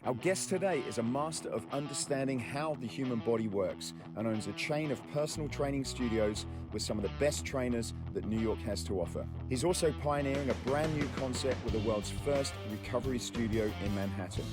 Our guest today is a master of understanding how the human body works and owns a chain of personal training studios with some of the best trainers that New York has to offer. He's also pioneering a brand new concept with the world's first recovery studio in Manhattan.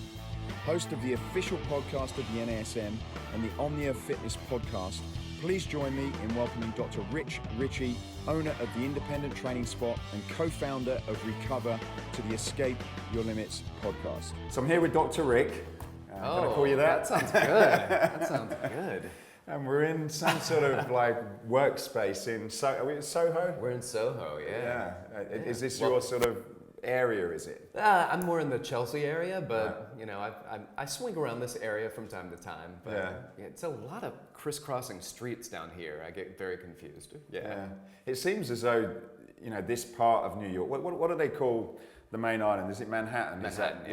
Host of the official podcast of the NASM and the Omnia Fitness podcast, please join me in welcoming Dr. Rick Richey, owner of the independent training spot and co-founder of Recover, to the Escape Your Limits podcast. So I'm here with Dr. Rick. Can I call you that? That sounds good. That sounds good. And we're in some sort of like workspace in Are we in Soho? We're in Soho, yeah. Is this your sort of area, is it? I'm more in the Chelsea area, but you know, I swing around this area from time to time. But it's a lot of crisscrossing streets down here. I get very confused. Yeah. It seems as though, you know, this part of New York, what do they call the main island? Is it Manhattan? Manhattan,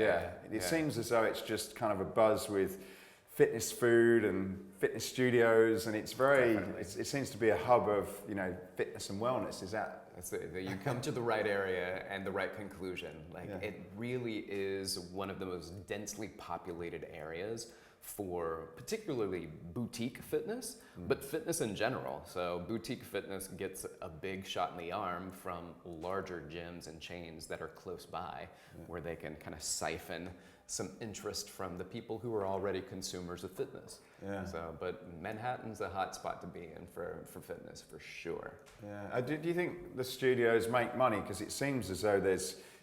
It seems as though it's just kind of a buzz with fitness food and fitness studios, and it's very, it seems to be a hub of, you know, fitness and wellness. Is that? You come to the right area and the right conclusion. It really is one of the most densely populated areas for particularly boutique fitness, but fitness in general. So boutique fitness gets a big shot in the arm from larger gyms and chains that are close by, where they can kind of siphon some interest from the people who are already consumers of fitness. But Manhattan's a hot spot to be in for fitness, for sure. Do you think the studios make money? Because it seems as though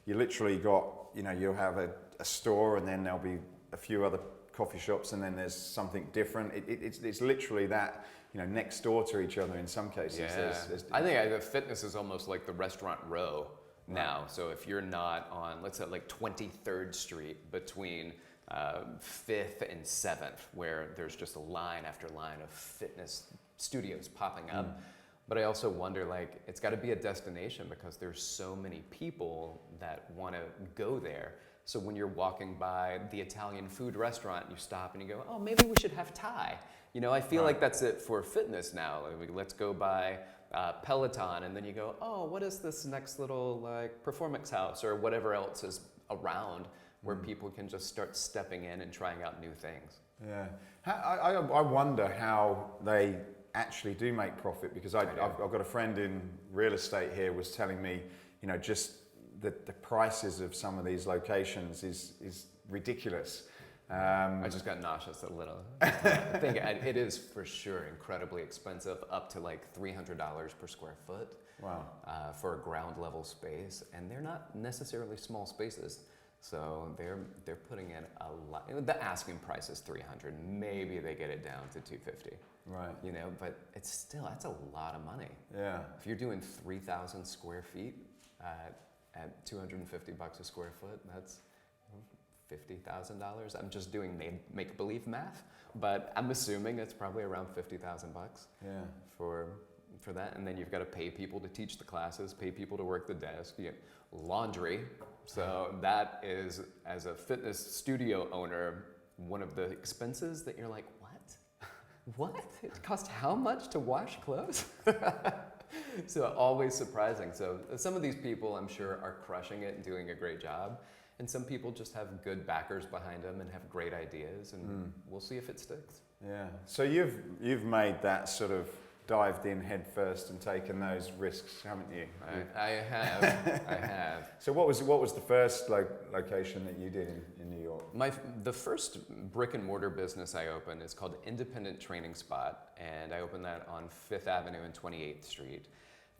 you literally got, you know, you'll have a store and then there'll be a few other coffee shops and then there's something different. It's literally that, you know, next door to each other in some cases. I think the fitness is almost like the restaurant row now. So if you're not on, let's say, like 23rd Street between 5th and 7th, where there's just a line after line of fitness studios popping up. But I also wonder, like, it's got to be a destination because there's so many people that want to go there. So when you're walking by the Italian food restaurant, you stop and you go, oh, maybe we should have Thai. You know, I feel like that's it for fitness now. Like, let's go by Peloton, and then you go, oh, what is this next little like performance house or whatever else is around where people can just start stepping in and trying out new things. I wonder how they actually do make profit, because I've got a friend in real estate here was telling me, you know, just the prices of some of these locations is ridiculous. I just got nauseous a little. I think it is for sure incredibly expensive, up to like $300 per square foot. Wow. For a ground level space, and they're not necessarily small spaces. So they're putting in a lot. The asking price is $300. Maybe they get it down to $250. Right. You know, but that's a lot of money. Yeah. If you're doing 3,000 square feet at $250 a square foot, that's $50,000. I'm just doing make-believe math, but I'm assuming it's probably around $50,000 for that. And then you've got to pay people to teach the classes, pay people to work the desk, laundry. So that is, as a fitness studio owner, one of the expenses that you're like, what? It costs how much to wash clothes? So always surprising. So some of these people, I'm sure, are crushing it and doing a great job. And some people just have good backers behind them and have great ideas, and we'll see if it sticks. Yeah. So you've made that sort of dived in head first and taken those risks, haven't you? I have. So what was the first location that you did in New York? The first brick and mortar business I opened is called Independent Training Spot, and I opened that on 5th Avenue and 28th Street.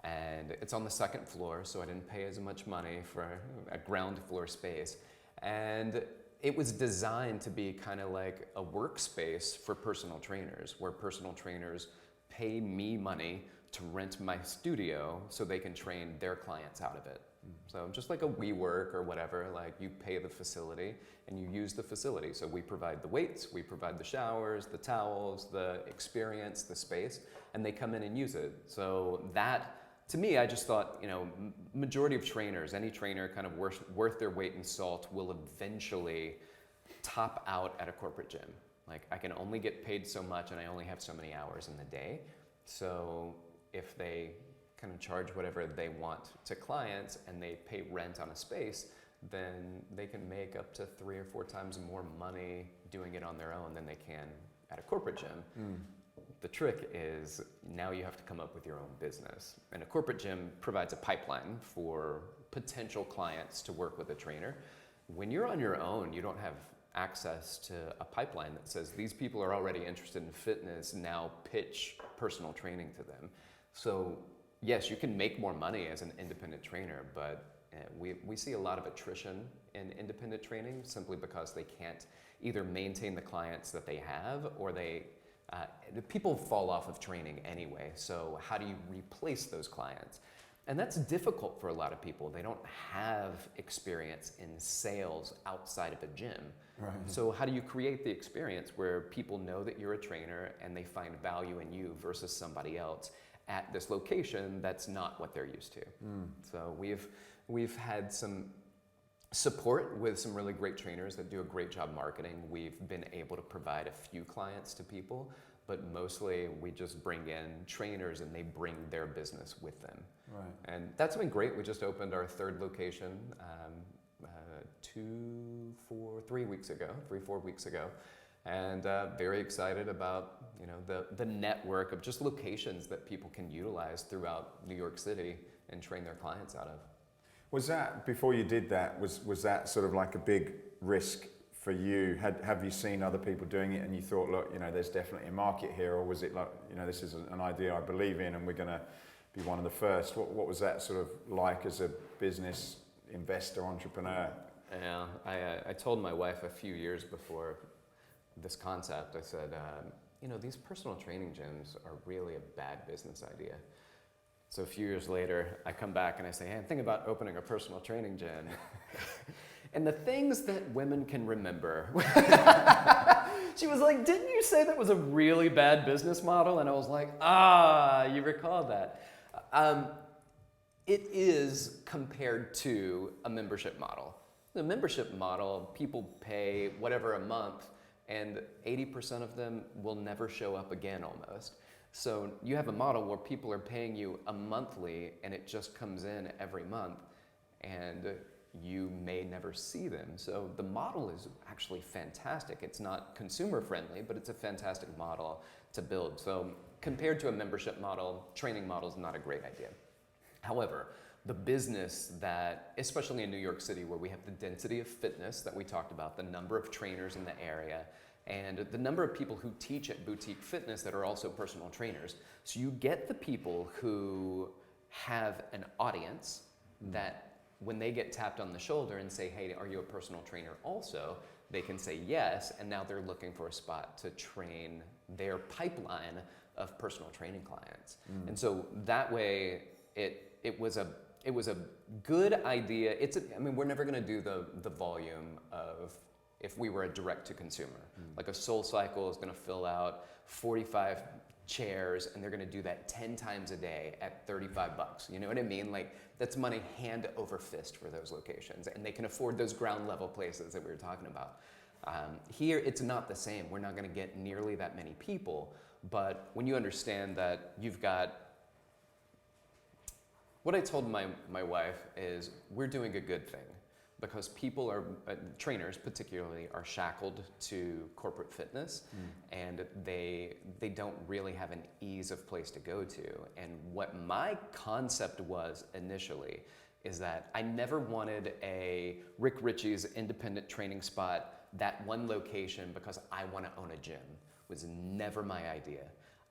And it's on the 2nd floor, so I didn't pay as much money for a ground floor space. And it was designed to be kind of like a workspace for personal trainers, where personal trainers pay me money to rent my studio so they can train their clients out of it. So just like a WeWork or whatever, like you pay the facility and you use the facility. So we provide the weights, we provide the showers, the towels, the experience, the space, and they come in and use it. So that, to me, I just thought, you know, majority of trainers, any trainer kind of worth their weight in salt will eventually top out at a corporate gym. Like, I can only get paid so much and I only have so many hours in the day. So if they kind of charge whatever they want to clients and they pay rent on a space, then they can make up to 3 or 4 times more money doing it on their own than they can at a corporate gym. The trick is now you have to come up with your own business. And a corporate gym provides a pipeline for potential clients to work with a trainer. When you're on your own, you don't have access to a pipeline that says these people are already interested in fitness, now pitch personal training to them. So yes, you can make more money as an independent trainer, but we see a lot of attrition in independent training simply because they can't either maintain the clients that they have, or people fall off of training anyway. So how do you replace those clients? And that's difficult for a lot of people. They don't have experience in sales outside of a gym. Right. So how do you create the experience where people know that you're a trainer and they find value in you versus somebody else at this location that's not what they're used to? So we've had some support with some really great trainers that do a great job marketing. We've been able to provide a few clients to people, but mostly we just bring in trainers and they bring their business with them. Right. And that's been great. We just opened our 3rd location 3 weeks ago, 3-4 weeks ago, and very excited about the network of just locations that people can utilize throughout New York City and train their clients out of. Was that, before you did that, was that sort of like a big risk for you? Have you seen other people doing it and you thought, look, there's definitely a market here, or was it like, this is an idea I believe in and we're going to be one of the first? What was that sort of like as a business investor, entrepreneur? Yeah, I told my wife a few years before this concept, I said, these personal training gyms are really a bad business idea. So a few years later, I come back and I say, hey, I'm thinking about opening a personal training gym. And the things that women can remember. She was like, didn't you say that was a really bad business model? And I was like, you recall that. It is compared to a membership model. The membership model, people pay whatever a month, and 80% of them will never show up again almost. So you have a model where people are paying you a monthly and it just comes in every month and you may never see them. So the model is actually fantastic. It's not consumer friendly, but it's a fantastic model to build. So compared to a membership model, training model is not a great idea. However, the business that, especially in New York City where we have the density of fitness that we talked about, the number of trainers in the area, and the number of people who teach at boutique fitness that are also personal trainers. So you get the people who have an audience that when they get tapped on the shoulder and say, hey, are you a personal trainer also? They can say yes, and now they're looking for a spot to train their pipeline of personal training clients. And so that way, it was a good idea. We're never gonna do the volume of if we were a direct to consumer. Like a Soul Cycle is gonna fill out 45 chairs and they're gonna do that 10 times a day at $35. You know what I mean? Like that's money hand over fist for those locations, and they can afford those ground level places that we were talking about. Here, it's not the same. We're not gonna get nearly that many people, but when you understand that you've got, what I told my wife is we're doing a good thing. Because people are, trainers particularly, are shackled to corporate fitness and they don't really have an ease of place to go to. And what my concept was initially is that I never wanted a Rick Richey's independent training spot, that one location, because I want to own a gym. It was never my idea.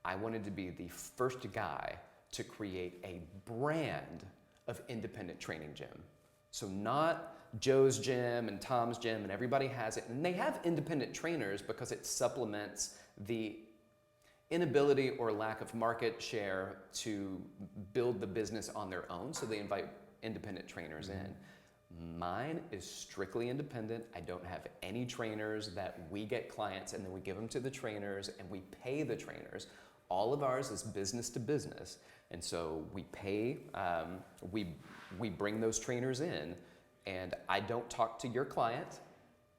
I wanted to be the first guy to create a brand of independent training gym. So not Joe's gym and Tom's gym and everybody has it. And they have independent trainers because it supplements the inability or lack of market share to build the business on their own. So they invite independent trainers in. Mine is strictly independent. I don't have any trainers that we get clients and then we give them to the trainers and we pay the trainers. All of ours is business to business. And so we pay, we bring those trainers in, and I don't talk to your client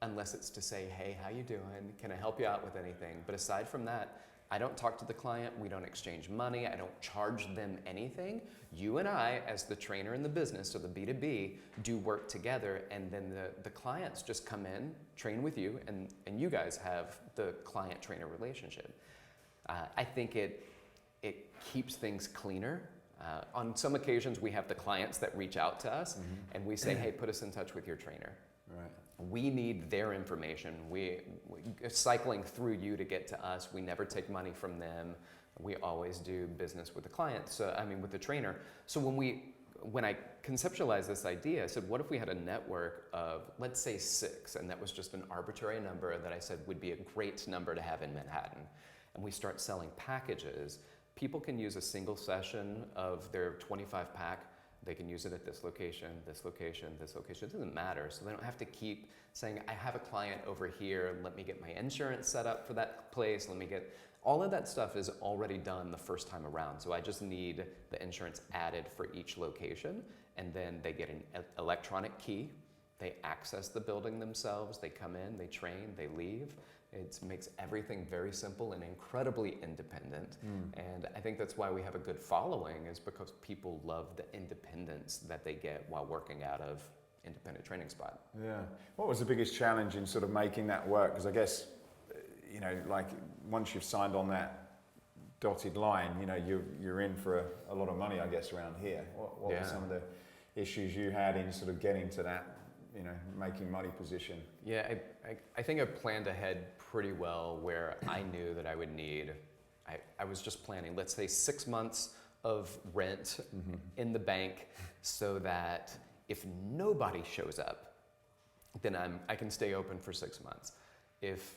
unless it's to say, hey, how you doing? Can I help you out with anything? But aside from that, I don't talk to the client, we don't exchange money, I don't charge them anything. You and I, as the trainer in the business, so the B2B, do work together, and then the clients just come in, train with you, and you guys have the client-trainer relationship. I think it keeps things cleaner. On some occasions, we have the clients that reach out to us, and we say, hey, put us in touch with your trainer. Right. We need their information. We cycling through you to get to us. We never take money from them. We always do business with the client. So with the trainer. So when I conceptualized this idea, I said, what if we had a network of, let's say 6, and that was just an arbitrary number that I said would be a great number to have in Manhattan. And we start selling packages. People can use a single session of their 25 pack. They can use it at this location, this location, this location. It doesn't matter. So they don't have to keep saying, I have a client over here. Let me get my insurance set up for that place. All of that stuff is already done the first time around. So I just need the insurance added for each location. And then they get an electronic key. They access the building themselves. They come in, they train, they leave. It makes everything very simple and incredibly independent. And I think that's why we have a good following, is because people love the independence that they get while working out of independent training spot. Yeah. What was the biggest challenge in sort of making that work? Because I guess, like once you've signed on that dotted line, you're in for a lot of money, I guess, around here. What were some of the issues you had in sort of getting to that, making money position? Yeah, I think I planned ahead pretty well, where I knew that I would need, I was just planning, let's say 6 months of rent in the bank, so that if nobody shows up, then I can stay open for 6 months. If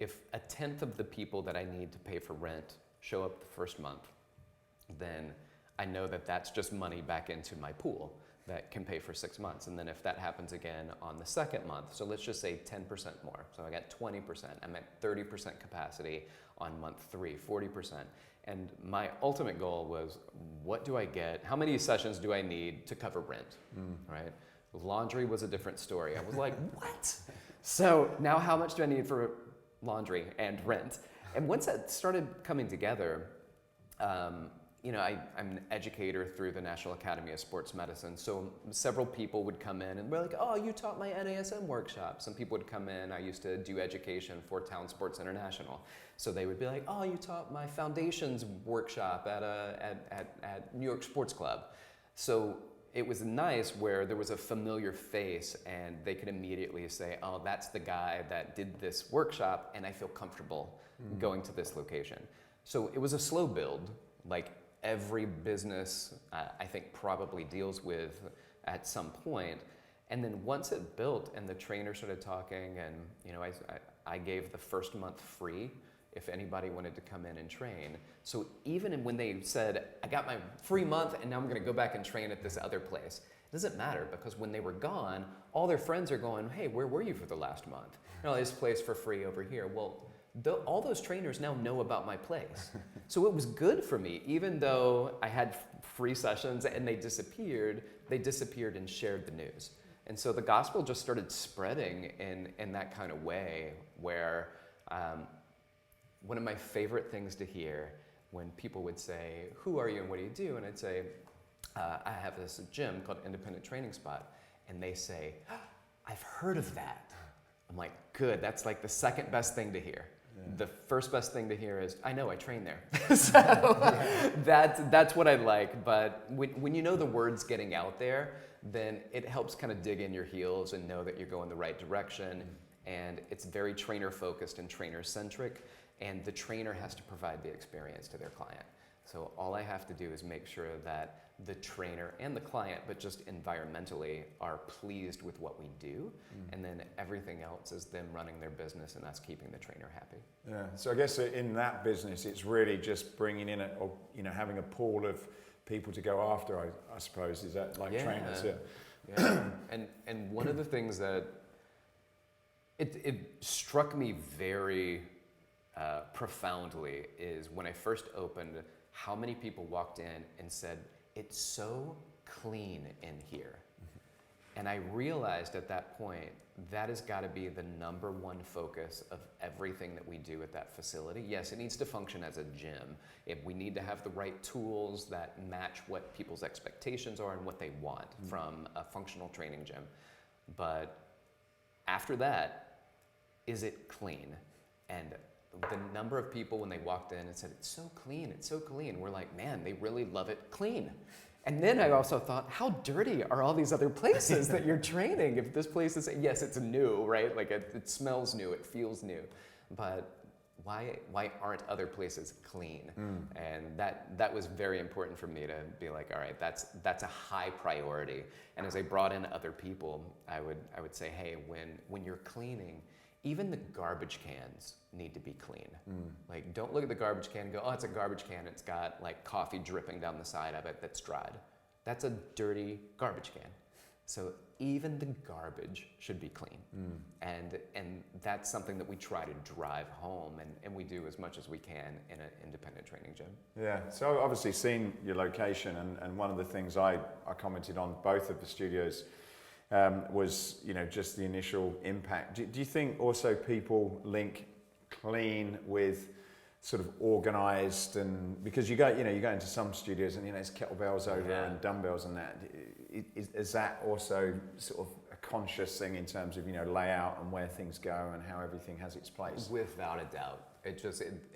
1/10 of the people that I need to pay for rent show up the first month, then I know that that's just money back into my pool that can pay for 6 months. And then if that happens again on the second month, so let's just say 10% more. So I got 20%, I'm at 30% capacity on month 3, 40%. And my ultimate goal was, what do I get? How many sessions do I need to cover rent, right? Laundry was a different story. I was like, what? So now how much do I need for laundry and rent? And once that started coming together, I'm an educator through the National Academy of Sports Medicine, so several people would come in and we're like, oh, you taught my NASM workshop. Some people would come in, I used to do education for Town Sports International. So they would be like, oh, you taught my foundations workshop at New York Sports Club. So it was nice where there was a familiar face and they could immediately say, oh, that's the guy that did this workshop and I feel comfortable going to this location. So it was a slow build, like every business I think probably deals with at some point. And then once it built and the trainer started talking, and I gave the first month free if anybody wanted to come in and train. So even when they said, I got my free month and now I'm gonna go back and train at this other place, it doesn't matter, because when they were gone, all their friends are going, hey, where were you for the last month? This place for free over here. Well, all those trainers now know about my place. So it was good for me, even though I had free sessions and they disappeared and shared the news. And so the gospel just started spreading in that kind of way, where one of my favorite things to hear when people would say, who are you and what do you do? And I'd say, I have this gym called Independent Training Spot. And they say, I've heard of that. I'm like, good, that's like the second best thing to hear. Yeah. The first best thing to hear is, I know, I train there. So that's what I like. But when you know the word's getting out there, then it helps kind of dig in your heels and know that you're going the right direction. And it's very trainer focused and trainer centric. And the trainer has to provide the experience to their client. So all I have to do is make sure that the trainer and the client, but just environmentally, are pleased with what we do. And then everything else is them running their business and us keeping the trainer happy. Yeah. So I guess in that business, it's really just bringing in having a pool of people to go after, I suppose. Is that like trainers? Yeah. And one of the things that it struck me very profoundly is when I first opened, how many people walked in and said, it's so clean in here. And I realized at that point that has got to be the number one focus of everything that we do at that facility. Yes, it needs to function as a gym. We need to have the right tools that match what people's expectations are and what they want from a functional training gym. But after that, is it clean? And the number of people when they walked in and said, it's so clean, we're like, man, they really love it clean. And then I also thought, how dirty are all these other places that you're training? If this place is, yes, it's new, right? Like it smells new, it feels new, but why aren't other places clean? And that was very important for me to be like, all right, that's a high priority. And as I brought in other people, I would say, hey, when you're cleaning, even the garbage cans need to be clean. Like, don't look at the garbage can and go, oh, it's a garbage can. It's got like coffee dripping down the side of it that's dried. That's a dirty garbage can. So even the garbage should be clean. And that's something that we try to drive home, and we do as much as we can in an independent training gym. Yeah, so obviously seen your location, and one of the things I commented on both of the studios was, just the initial impact. Do you think also people link clean with sort of organized, and because you go into some studios and there's kettlebells over and dumbbells and that. Is that also sort of a conscious thing in terms of layout and where things go and how everything has its place? Without a doubt,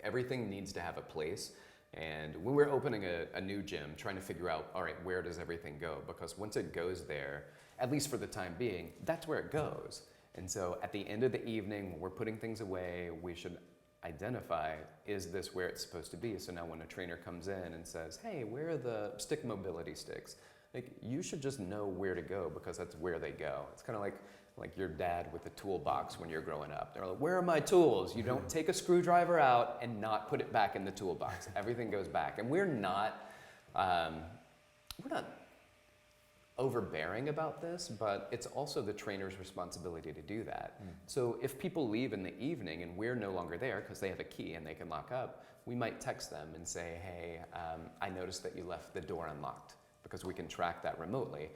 everything needs to have a place. And when we're opening a new gym, trying to figure out, all right, where does everything go? Because once it goes there, at least for the time being, that's where it goes. And so at the end of the evening, when we're putting things away, we should identify, is this where it's supposed to be? So now when a trainer comes in and says, hey, where are the stick mobility sticks? Like, you should just know where to go because that's where they go. It's kind of like your dad with the toolbox when you're growing up. They're like, where are my tools? You don't take a screwdriver out and not put it back in the toolbox. Everything goes back. And we're not overbearing about this, but it's also the trainer's responsibility to do that. So if people leave in the evening and we're no longer there because they have a key and they can lock up, we might text them and say, hey, I noticed that you left the door unlocked, because we can track that remotely.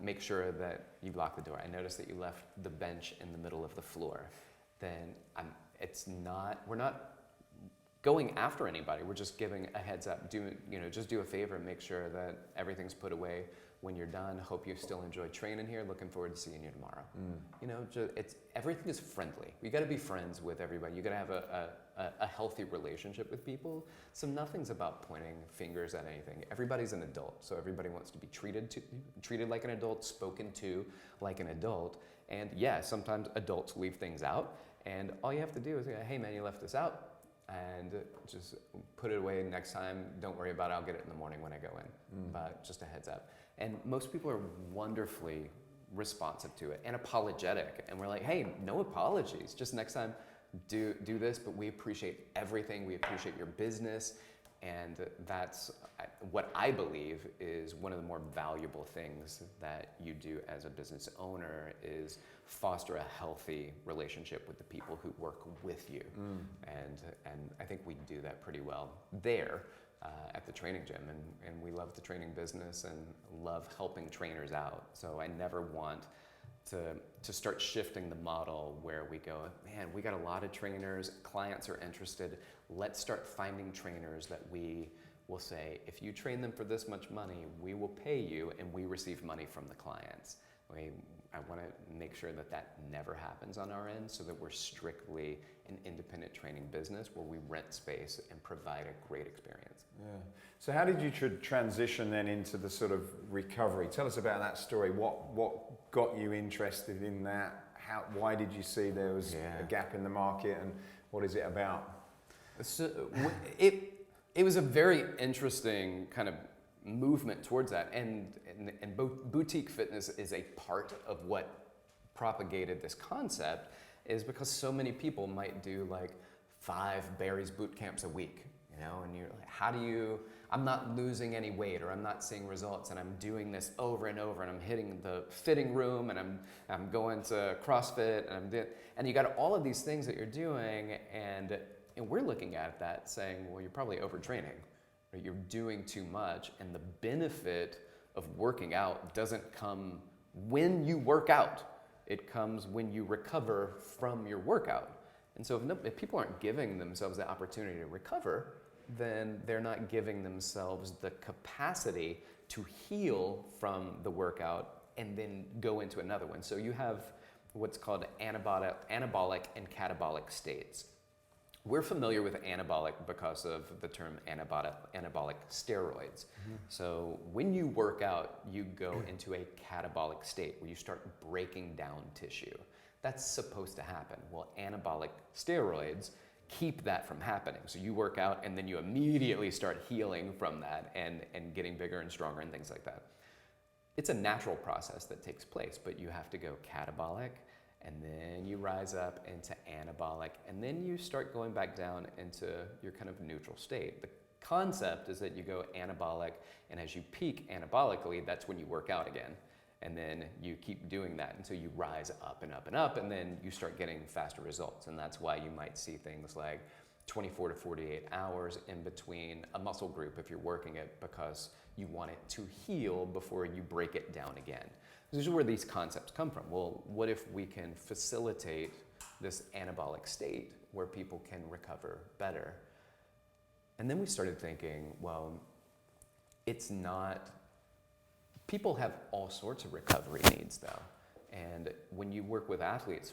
Make sure that you lock the door. I noticed that you left the bench in the middle of the floor. Then we're not going after anybody. We're just giving a heads up. Just do a favor and make sure that everything's put away when you're done. Hope you still enjoy training here. Looking forward to seeing you tomorrow. Everything is friendly. You got to be friends with everybody. You got to have a healthy relationship with people. So nothing's about pointing fingers at anything. Everybody's an adult, so everybody wants to be treated like an adult, spoken to like an adult. And yeah, sometimes adults leave things out, and all you have to do is go, hey man, you left this out, and just put it away next time. Don't worry about it. I'll get it in the morning when I go in. But just a heads up. And most people are wonderfully responsive to it and apologetic. And we're like, hey, no apologies. Just next time, do this. But we appreciate everything. We appreciate your business. And that's what I believe is one of the more valuable things that you do as a business owner, is foster a healthy relationship with the people who work with you. And I think we do that pretty well there at the training gym. And we love the training business and love helping trainers out. So I never want to start shifting the model where we go, man, we got a lot of trainers, clients are interested. Let's start finding trainers that we will say, if you train them for this much money, we will pay you and we receive money from the clients. I want to make sure that never happens on our end, so that we're strictly an independent training business where we rent space and provide a great experience. Yeah. So how did you transition then into the sort of recovery? Tell us about that story. What got you interested in that? Why did you see there was a gap in the market, and what is it about? So it was a very interesting kind of movement towards that, and boutique fitness is a part of what propagated this concept, is because so many people might do like 5 Barry's boot camps a week, and you're like, I'm not losing any weight, or I'm not seeing results, and I'm doing this over and over, and I'm hitting the fitting room, and I'm going to CrossFit, and you got all of these things that you're doing, and we're looking at that saying, well, you're probably overtraining. You're doing too much, and the benefit of working out doesn't come when you work out. It comes when you recover from your workout. And so if people aren't giving themselves the opportunity to recover, then they're not giving themselves the capacity to heal from the workout and then go into another one. So you have what's called anabolic and catabolic states. We're familiar with anabolic because of the term anabolic steroids. Mm-hmm. So when you work out, you go into a catabolic state where you start breaking down tissue. That's supposed to happen. Well, anabolic steroids keep that from happening. So you work out and then you immediately start healing from that and getting bigger and stronger and things like that. It's a natural process that takes place, but you have to go catabolic, and then you rise up into anabolic, and then you start going back down into your kind of neutral state. The concept is that you go anabolic, and as you peak anabolically, that's when you work out again. And then you keep doing that until you rise up and up and up, and then you start getting faster results. And that's why you might see things like 24 to 48 hours in between a muscle group if you're working it, because you want it to heal before you break it down again. This is where these concepts come from. Well, what if we can facilitate this anabolic state where people can recover better? And then we started thinking, well, it's not, people have all sorts of recovery needs though. And when you work with athletes,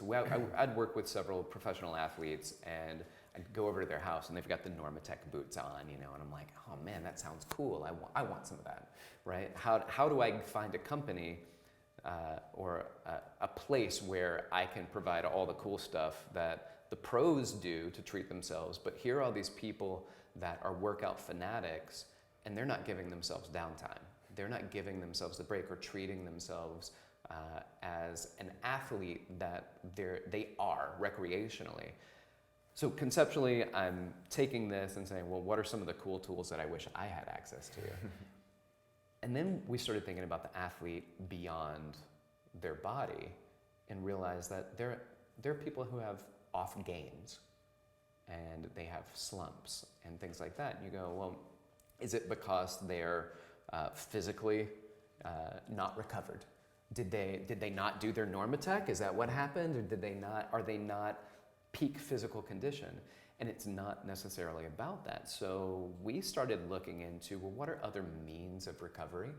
I'd work with several professional athletes, and I'd go over to their house and they've got the Norma Tech boots on, and I'm like, oh man, that sounds cool. I want some of that, right? How do I find a company or a place where I can provide all the cool stuff that the pros do to treat themselves, but here are all these people that are workout fanatics and they're not giving themselves downtime. They're not giving themselves the break or treating themselves as an athlete that they are recreationally. So conceptually, I'm taking this and saying, well, what are some of the cool tools that I wish I had access to? And then we started thinking about the athlete beyond their body and realized that there are people who have off games and they have slumps and things like that. And you go, well, is it because they're physically not recovered? Did they not do their Norma Tech? Is that what happened? Or are they not peak physical condition? And it's not necessarily about that. So we started looking into, well, what are other means of recovery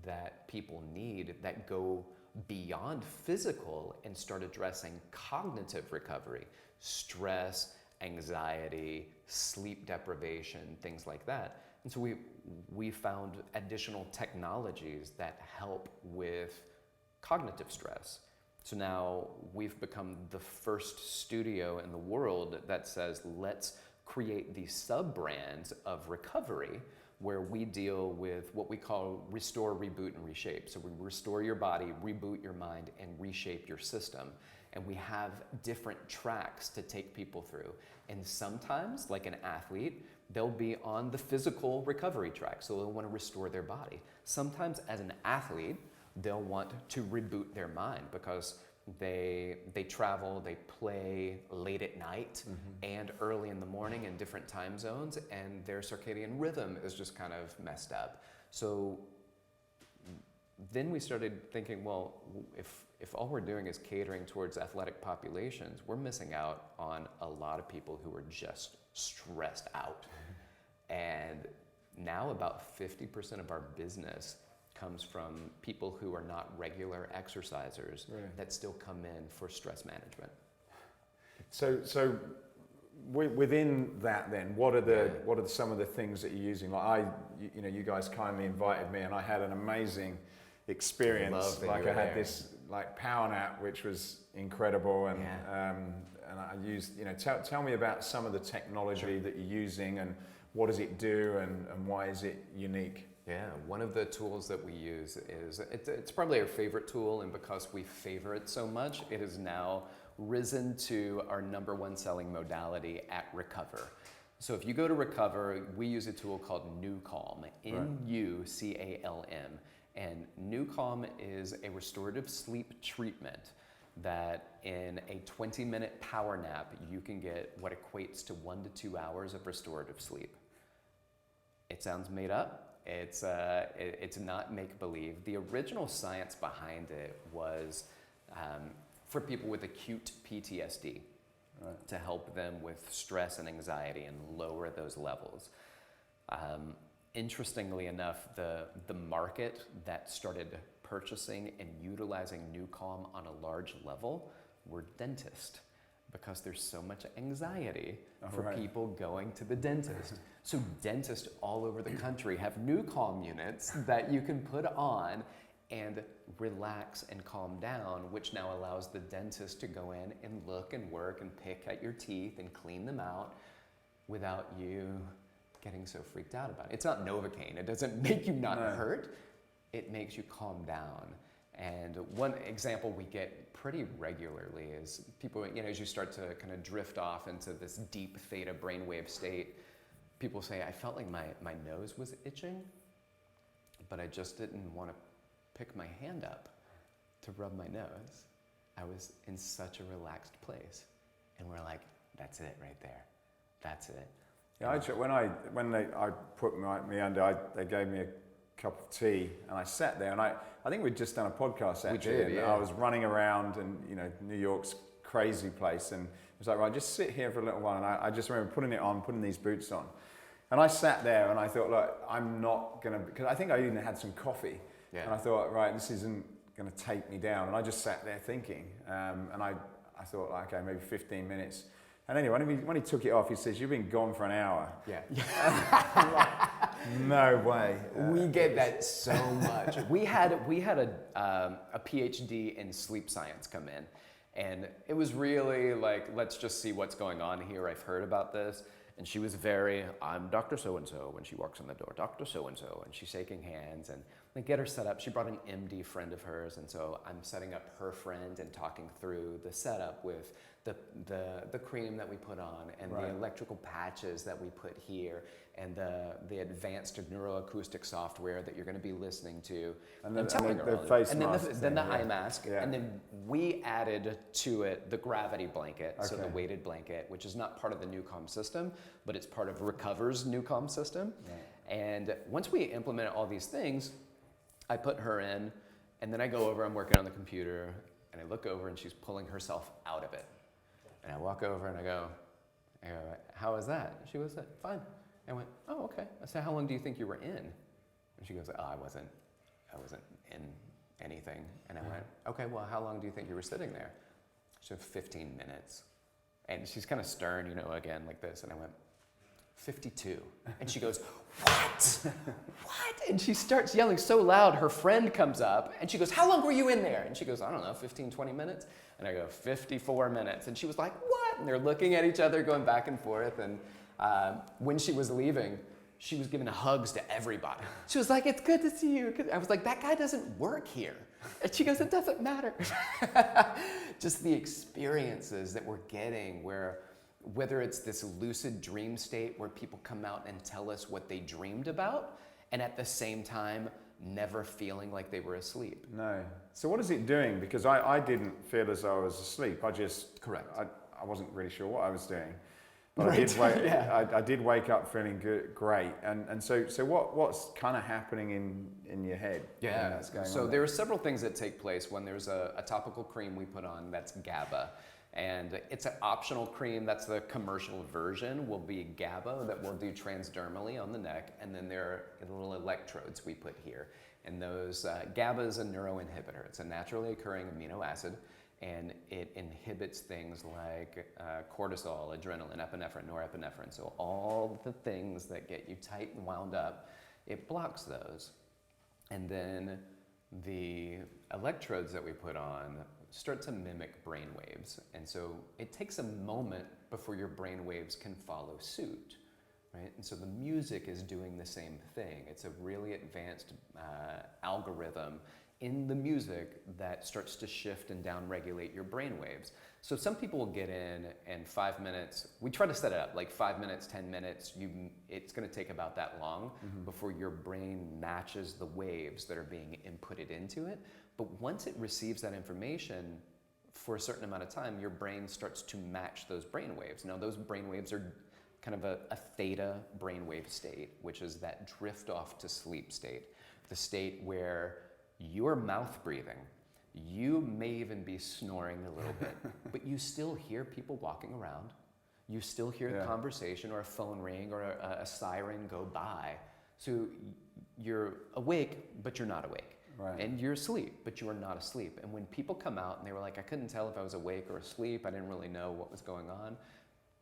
that people need that go beyond physical and start addressing cognitive recovery, stress, anxiety, sleep deprivation, things like that. And so we found additional technologies that help with cognitive stress. So now we've become the first studio in the world that says, let's create these sub-brands of recovery where we deal with what we call restore, reboot, and reshape. So we restore your body, reboot your mind, and reshape your system. And we have different tracks to take people through. And sometimes, like an athlete, they'll be on the physical recovery track, so they'll want to restore their body. Sometimes as an athlete, they'll want to reboot their mind because they travel, they play late at night and early in the morning in different time zones, and their circadian rhythm is just kind of messed up. So then we started thinking, well, if all we're doing is catering towards athletic populations, we're missing out on a lot of people who are just stressed out. And now about 50% of our business comes from people who are not regular exercisers that still come in for stress management. So within that, then, what are some of the things that you're using? Like you guys kindly invited me, and I had an amazing experience. Like I had this like power nap, which was incredible, and I used, tell me about some of the technology that you're using, and what does it do, and why is it unique? Yeah, one of the tools that we use is, it's probably our favorite tool, and because we favor it so much, it has now risen to our #1 selling modality at Recover. So if you go to Recover, we use a tool called NuCalm, NuCalm. And NuCalm is a restorative sleep treatment that in a 20-minute power nap, you can get what equates to 1 to 2 hours of restorative sleep. It sounds made up. It's not make-believe. The original science behind it was for people with acute PTSD, to help them with stress and anxiety and lower those levels. Interestingly enough, the market that started purchasing and utilizing New Calm on a large level were dentists, because there's so much anxiety for people going to the dentist. So dentists all over the country have New Calm units that you can put on and relax and calm down, which now allows the dentist to go in and look and work and pick at your teeth and clean them out without you getting so freaked out about it. It's not Novocaine. It doesn't make you not hurt. It makes you calm down. And one example we get pretty regularly is people, as you start to kind of drift off into this deep theta brainwave state, people say, I felt like my nose was itching, but I just didn't want to pick my hand up to rub my nose. I was in such a relaxed place. And we're like, that's it right there. That's it. Yeah, when I put me under, they gave me a cup of tea, and I sat there, and I think we'd just done a podcast actually. We did, yeah. I was running around, and New York's crazy place, and it was like, right, just sit here for a little while. And I just remember putting these boots on, and I sat there, and I thought, look, I'm not gonna, because I think I even had some coffee, and I thought, right, this isn't gonna take me down, and I just sat there thinking, and I thought, like, okay, maybe 15 minutes. And anyway, when he took it off, he says, you've been gone for an hour. Yeah. Like, no way. We get that so much. We had a PhD in sleep science come in, and it was really like, let's just see what's going on here. I've heard about this. And she was I'm Dr. So-and-so when she walks in the door, Dr. So-and-so, and she's shaking hands, and we get her set up. She brought an MD friend of hers, and so I'm setting up her friend and talking through the setup with the cream that we put on, and the electrical patches that we put here, and the advanced neuroacoustic software that you're going to be listening to. And then the face mask, then the eye mask, and then we added to it the gravity blanket, so the weighted blanket, which is not part of the New Calm system, but it's part of Recover's New Calm system. And once we implemented all these things, I put her in, and then I go over, I'm working on the computer, and I look over, and she's pulling herself out of it. And I walk over, and I go, how was that? She was fine. I went, oh, okay. I said, how long do you think you were in? And she goes, oh, I wasn't in anything. And I went, okay, well, how long do you think you were sitting there? She said, 15 minutes. And she's kind of stern, again, like this. And I went, 52. And she goes, what? What? And she starts yelling so loud, her friend comes up, and she goes, how long were you in there? And she goes, I don't know, 15, 20 minutes? And I go, 54 minutes. And she was like, what? And they're looking at each other, going back and forth. And when she was leaving, she was giving hugs to everybody. She was like, it's good to see you. I was like, that guy doesn't work here. And she goes, it doesn't matter. Just the experiences that we're getting, whether it's this lucid dream state where people come out and tell us what they dreamed about, and at the same time, never feeling like they were asleep. No. So what is it doing? Because I didn't feel as though I was asleep. Correct. I wasn't really sure what I was doing. But I did wake up feeling great. And so what's kind of happening in your head? Yeah. So there are several things that take place when there's a topical cream we put on that's GABA. And it's an optional cream. That's the commercial version, will be GABA that we'll do transdermally on the neck. And then there are little electrodes we put here. And those, GABA is a neuroinhibitor. It's a naturally occurring amino acid, and it inhibits things like cortisol, adrenaline, epinephrine, norepinephrine. So all the things that get you tight and wound up, it blocks those. And then the electrodes that we put on start to mimic brain waves. And so it takes a moment before your brain waves can follow suit, right? And so the music is doing the same thing. It's a really advanced algorithm in the music that starts to shift and downregulate your brain waves. So some people will get in and 5 minutes, we try to set it up like 5 minutes, 10 minutes, it's gonna take about that long before your brain matches the waves that are being inputted into it. But once it receives that information for a certain amount of time, your brain starts to match those brain waves. Now those brain waves are kind of a theta brainwave state, which is that drift off to sleep state, the state where you're mouth breathing, You may even be snoring a little bit, but you still hear people walking around. You still hear a conversation or a phone ring or a siren go by. So you're awake, but you're not awake. Right. And you're asleep, but you are not asleep. And when people come out and they were like, I couldn't tell if I was awake or asleep, I didn't really know what was going on,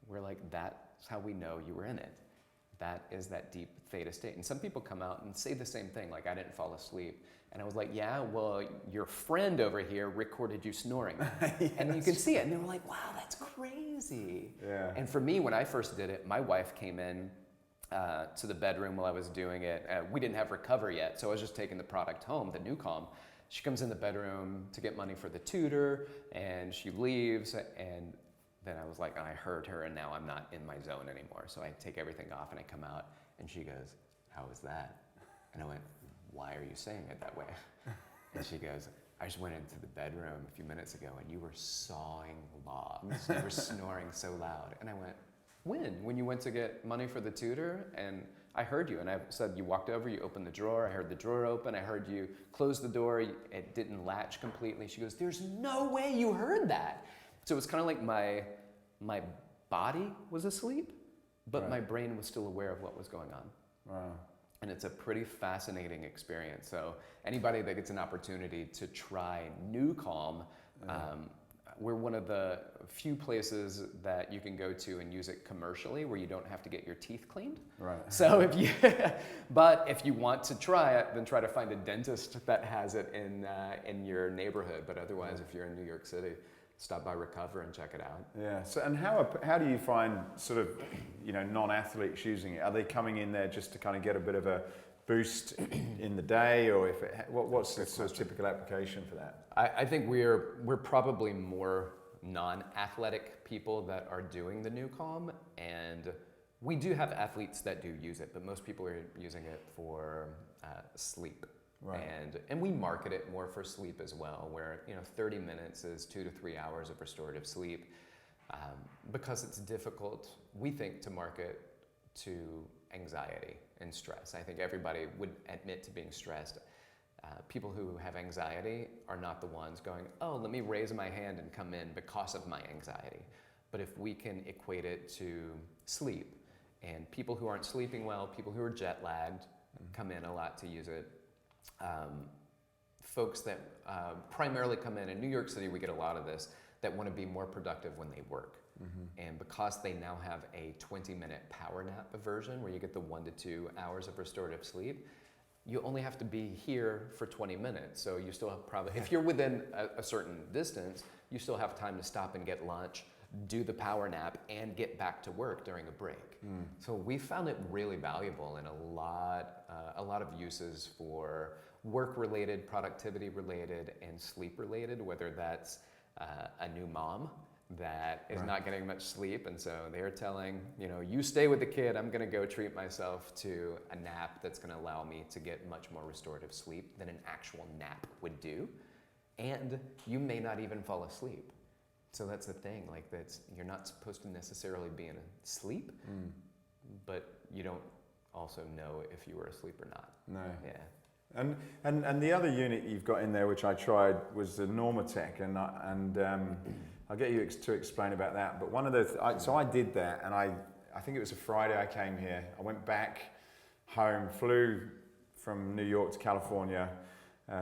we're like, that's how we know you were in it. That is that deep theta state. And some people come out and say the same thing, like, I didn't fall asleep. And I was like, yeah, well, your friend over here recorded you snoring. Yes. And you can see it. And they were like, wow, that's crazy. Yeah. And for me, when I first did it, my wife came in to the bedroom while I was doing it. We didn't have Recover yet, so I was just taking the product home, the new calm. She comes in the bedroom to get money for the tutor, and she leaves, and then I was like, I heard her, and now I'm not in my zone anymore. So I take everything off, and I come out, and she goes, how was that? And I went, why are you saying it that way? And she goes, I just went into the bedroom a few minutes ago, and you were sawing logs. You were snoring so loud. And I went, when you went to get money for the tutor? And I heard you, and I said you walked over, you opened the drawer, I heard the drawer open, I heard you close the door, it didn't latch completely. She goes, there's no way you heard that. So it was kind of like my body was asleep, but my brain was still aware of what was going on. Wow. And it's a pretty fascinating experience. So anybody that gets an opportunity to try New Calm, we're one of the few places that you can go to and use it commercially where you don't have to get your teeth cleaned. Right. So but if you want to try it, then try to find a dentist that has it in your neighborhood. But otherwise, if you're in New York City, stop by Recover and check it out. Yeah. So, and how do you find sort of, non-athletes using it? Are they coming in there just to kind of get a bit of a boost in the day, or what's the sort of typical application for that? I think we're probably more non-athletic people that are doing the New Calm, and we do have athletes that do use it, but most people are using it for sleep. Right. And we market it more for sleep as well, where 30 minutes is 2 to 3 hours of restorative sleep, because it's difficult, we think, to market to anxiety and stress. I think everybody would admit to being stressed. People who have anxiety are not the ones going, oh, let me raise my hand and come in because of my anxiety. But if we can equate it to sleep, and people who aren't sleeping well, people who are jet lagged, come in a lot to use it. Folks that primarily come in New York City, we get a lot of this, that want to be more productive when they work. And because they now have a 20-minute power nap version where you get the 1 to 2 hours of restorative sleep, you only have to be here for 20 minutes. So you still have probably, if you're within a certain distance, you still have time to stop and get lunch, do the power nap, and get back to work during a break. So we found it really valuable in a lot of uses for work-related, productivity-related, and sleep-related, whether that's a new mom that is not getting much sleep, and so they're telling, you stay with the kid, I'm gonna go treat myself to a nap that's gonna allow me to get much more restorative sleep than an actual nap would do, and you may not even fall asleep. So that's the thing, you're not supposed to necessarily be in sleep, but you don't also know if you were asleep or not. No. Yeah. And the other unit you've got in there, which I tried, was the Norma Tech, and I'll get you to explain about that. But one of so I did that, and I think it was a Friday I came here. I went back home, flew from New York to California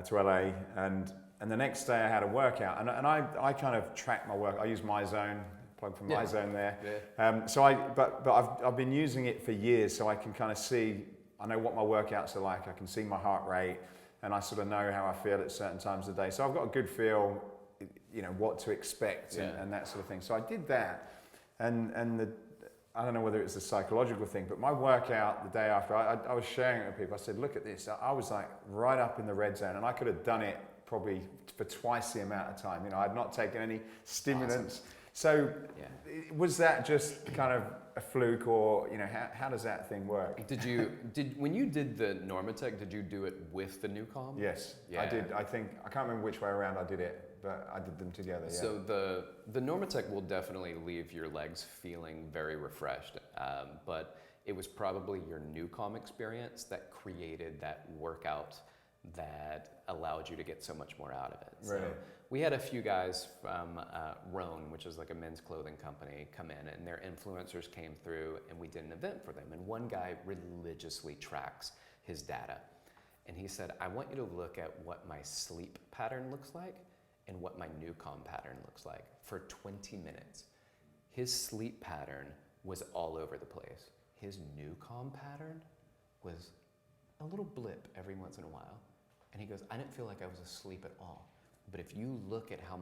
to LA, and the next day I had a workout, and I kind of track my work. I use MyZone, plug from MyZone there. Yeah. But I've been using it for years, so I can kind of see. I know what my workouts are like. I can see my heart rate, and I sort of know how I feel at certain times of the day. So I've got a good feel, what to expect and that sort of thing. So I did that, and I don't know whether it's a psychological thing, but my workout the day after, I was sharing it with people. I said, look at this. I was like right up in the red zone, and I could have done it probably for twice the amount of time. I'd not taken any stimulants. Awesome. So was that just kind of a fluke, or how does that thing work? When you did the Norma Tech, did you do it with the New Calm? Yes, yeah. I did. I can't remember which way around I did it, but I did them together. Yeah. So the Norma Tech will definitely leave your legs feeling very refreshed, but it was probably your New Calm experience that created that workout that allowed you to get so much more out of it. Really? So we had a few guys from Roan, which is like a men's clothing company, come in, and their influencers came through, and we did an event for them. And one guy religiously tracks his data. And he said, I want you to look at what my sleep pattern looks like and what my NuCom pattern looks like for 20 minutes. His sleep pattern was all over the place. His NuCom pattern was a little blip every once in a while. And he goes, I didn't feel like I was asleep at all. But if you look at how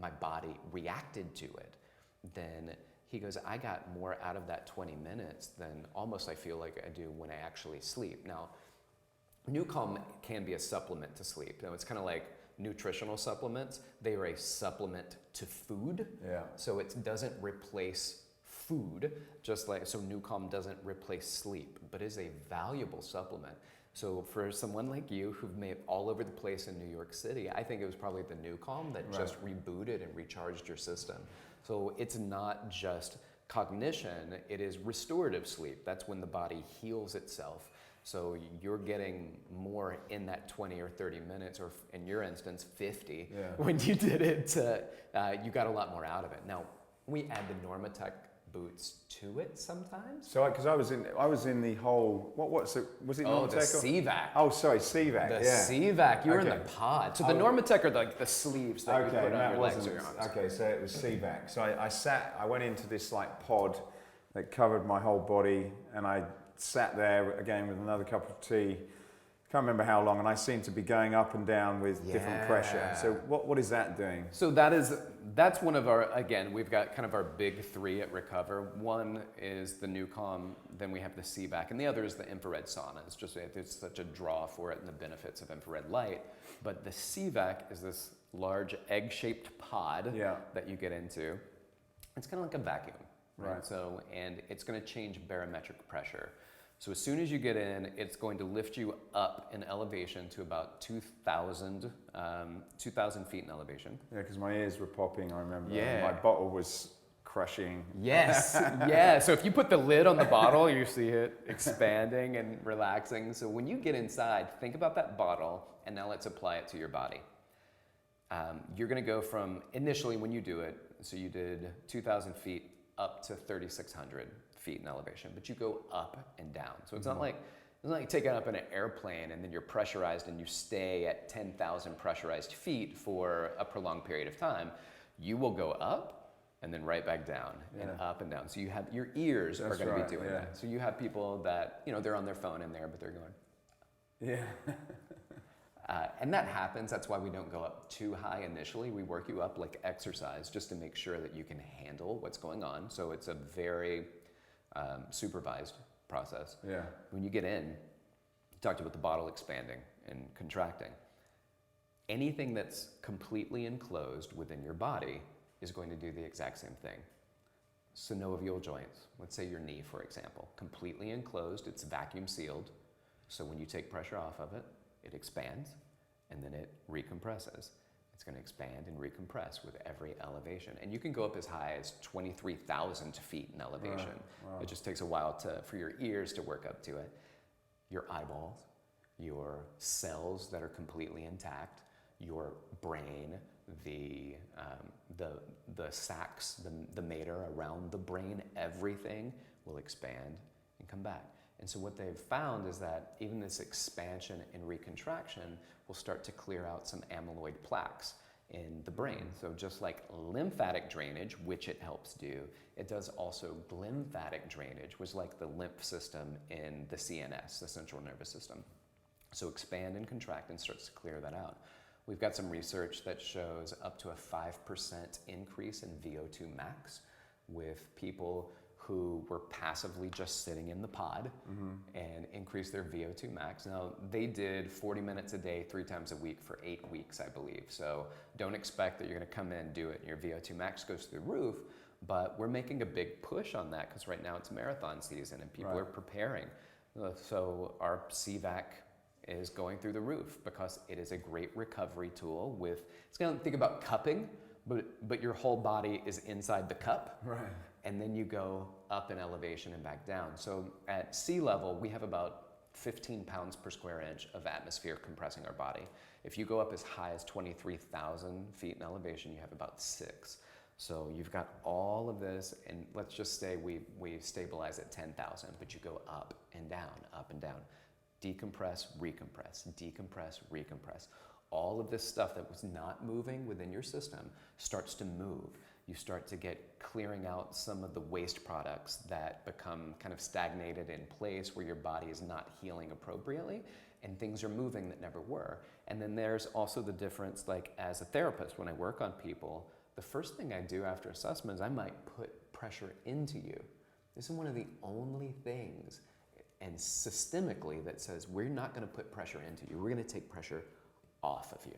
my body reacted to it, then he goes, I got more out of that 20 minutes than almost I feel like I do when I actually sleep. Now, NuCom can be a supplement to sleep. Now, it's kind of like nutritional supplements. They are a supplement to food. Yeah. So it doesn't replace food, just like, so NuCom doesn't replace sleep, but is a valuable supplement. So for someone like you who've made all over the place in New York City, I think it was probably the NuCom that just rebooted and recharged your system. So it's not just cognition, it is restorative sleep. That's when the body heals itself. So you're getting more in that 20 or 30 minutes, or in your instance, 50. Yeah. When you did it, you got a lot more out of it. Now, we add the Norma Tech boots to it sometimes. So, because I was in the whole, was it Norma the Tech? CVAC. Oh, sorry, CVAC. The yeah. CVAC. You were in the pod. So the Norma Tech are like the sleeves that you put on your legs or your arms. Okay, so it was CVAC. So I went into this like pod that covered my whole body, and I sat there again with another cup of tea. Can't remember how long, and I seemed to be going up and down with different pressure. So what is that doing? So that's one of our, again, we've got kind of our big three at Recover. One is the NuCom, then we have the CVAC, and the other is the infrared sauna. It's just, there's such a draw for it and the benefits of infrared light. But the CVAC is this large egg-shaped pod that you get into. It's kind of like a vacuum, right? So, and it's going to change barometric pressure. So as soon as you get in, it's going to lift you up in elevation to about 2,000 feet in elevation. Yeah, because my ears were popping, I remember. Yeah. My bottle was crushing. Yes, yeah. So if you put the lid on the bottle, you see it expanding and relaxing. So when you get inside, think about that bottle, and now let's apply it to your body. You're gonna go from, initially when you do it, so you did 2,000 feet up to 3,600 feet in elevation, but you go up and down. So it's not like taking up in an airplane and then you're pressurized and you stay at 10,000 pressurized feet for a prolonged period of time. You will go up and then right back down and up and down. So you have, your ears are going to be doing that. So you have people that, they're on their phone in there, but they're going. Yeah. And that happens. That's why we don't go up too high initially. We work you up like exercise just to make sure that you can handle what's going on. So it's a very supervised process. Yeah. When you get in, you talked about the bottle expanding and contracting. Anything that's completely enclosed within your body is going to do the exact same thing. Synovial joints, let's say your knee, for example, completely enclosed, it's vacuum sealed. So when you take pressure off of it, it expands and then it recompresses. It's going to expand and recompress with every elevation. And you can go up as high as 23,000 feet in elevation. Wow. It just takes a while for your ears to work up to it. Your eyeballs, your cells that are completely intact, your brain, the sacs, the mater around the brain, everything will expand and come back. And so what they've found is that even this expansion and recontraction will start to clear out some amyloid plaques in the brain. So just like lymphatic drainage, which it helps do, it does also glymphatic drainage, which is like the lymph system in the CNS, the central nervous system. So expand and contract and starts to clear that out. We've got some research that shows up to a 5% increase in VO2 max with people who were passively just sitting in the pod and increased their VO2 max. Now, they did 40 minutes a day, 3 times a week for 8 weeks, I believe. So don't expect that you're gonna come in and do it and your VO2 max goes through the roof, but we're making a big push on that because right now it's marathon season and people are preparing. So our CVAC is going through the roof because it is a great recovery tool with, it's gonna think about cupping, but your whole body is inside the cup. Right. And then you go up in elevation and back down. So at sea level, we have about 15 pounds per square inch of atmosphere compressing our body. If you go up as high as 23,000 feet in elevation, you have about 6. So you've got all of this, and let's just say we stabilize at 10,000, but you go up and down, up and down. Decompress, recompress, decompress, recompress. All of this stuff that was not moving within your system starts to move. You start to get clearing out some of the waste products that become kind of stagnated in place where your body is not healing appropriately, and things are moving that never were. And then there's also the difference, like as a therapist, when I work on people, the first thing I do after assessment is I might put pressure into you. This is one of the only things, and systemically, that says we're not going to put pressure into you. We're going to take pressure off of you.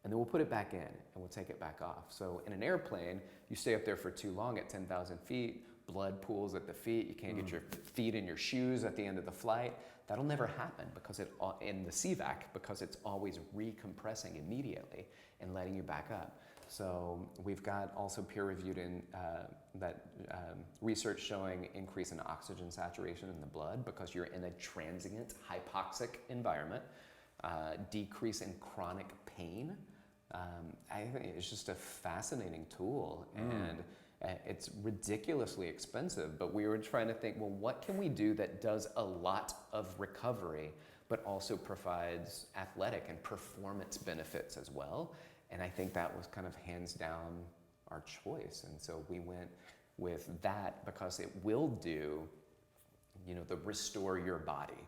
And then we'll put it back in, and we'll take it back off. So in an airplane, you stay up there for too long at 10,000 feet, blood pools at the feet, you can't get your feet in your shoes at the end of the flight. That'll never happen because in the CVAC, because it's always recompressing immediately and letting you back up. So we've got also peer-reviewed research showing increase in oxygen saturation in the blood because you're in a transient hypoxic environment, decrease in chronic pain. I think it's just a fascinating tool, and it's ridiculously expensive, but we were trying to think, well, what can we do that does a lot of recovery, but also provides athletic and performance benefits as well? And I think that was kind of hands down our choice. And so we went with that because it will do, the restore your body,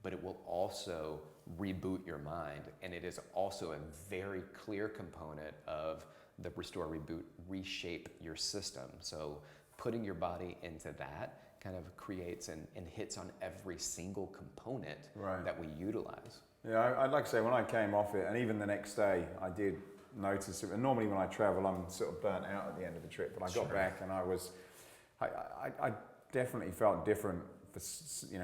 but it will also reboot your mind. And it is also a very clear component of the restore, reboot, reshape your system. So putting your body into that kind of creates and hits on every single component that we utilize. Yeah, I'd like to say when I came off it, and even the next day, I did notice it. And normally when I travel, I'm sort of burnt out at the end of the trip. But I got back and I definitely felt different for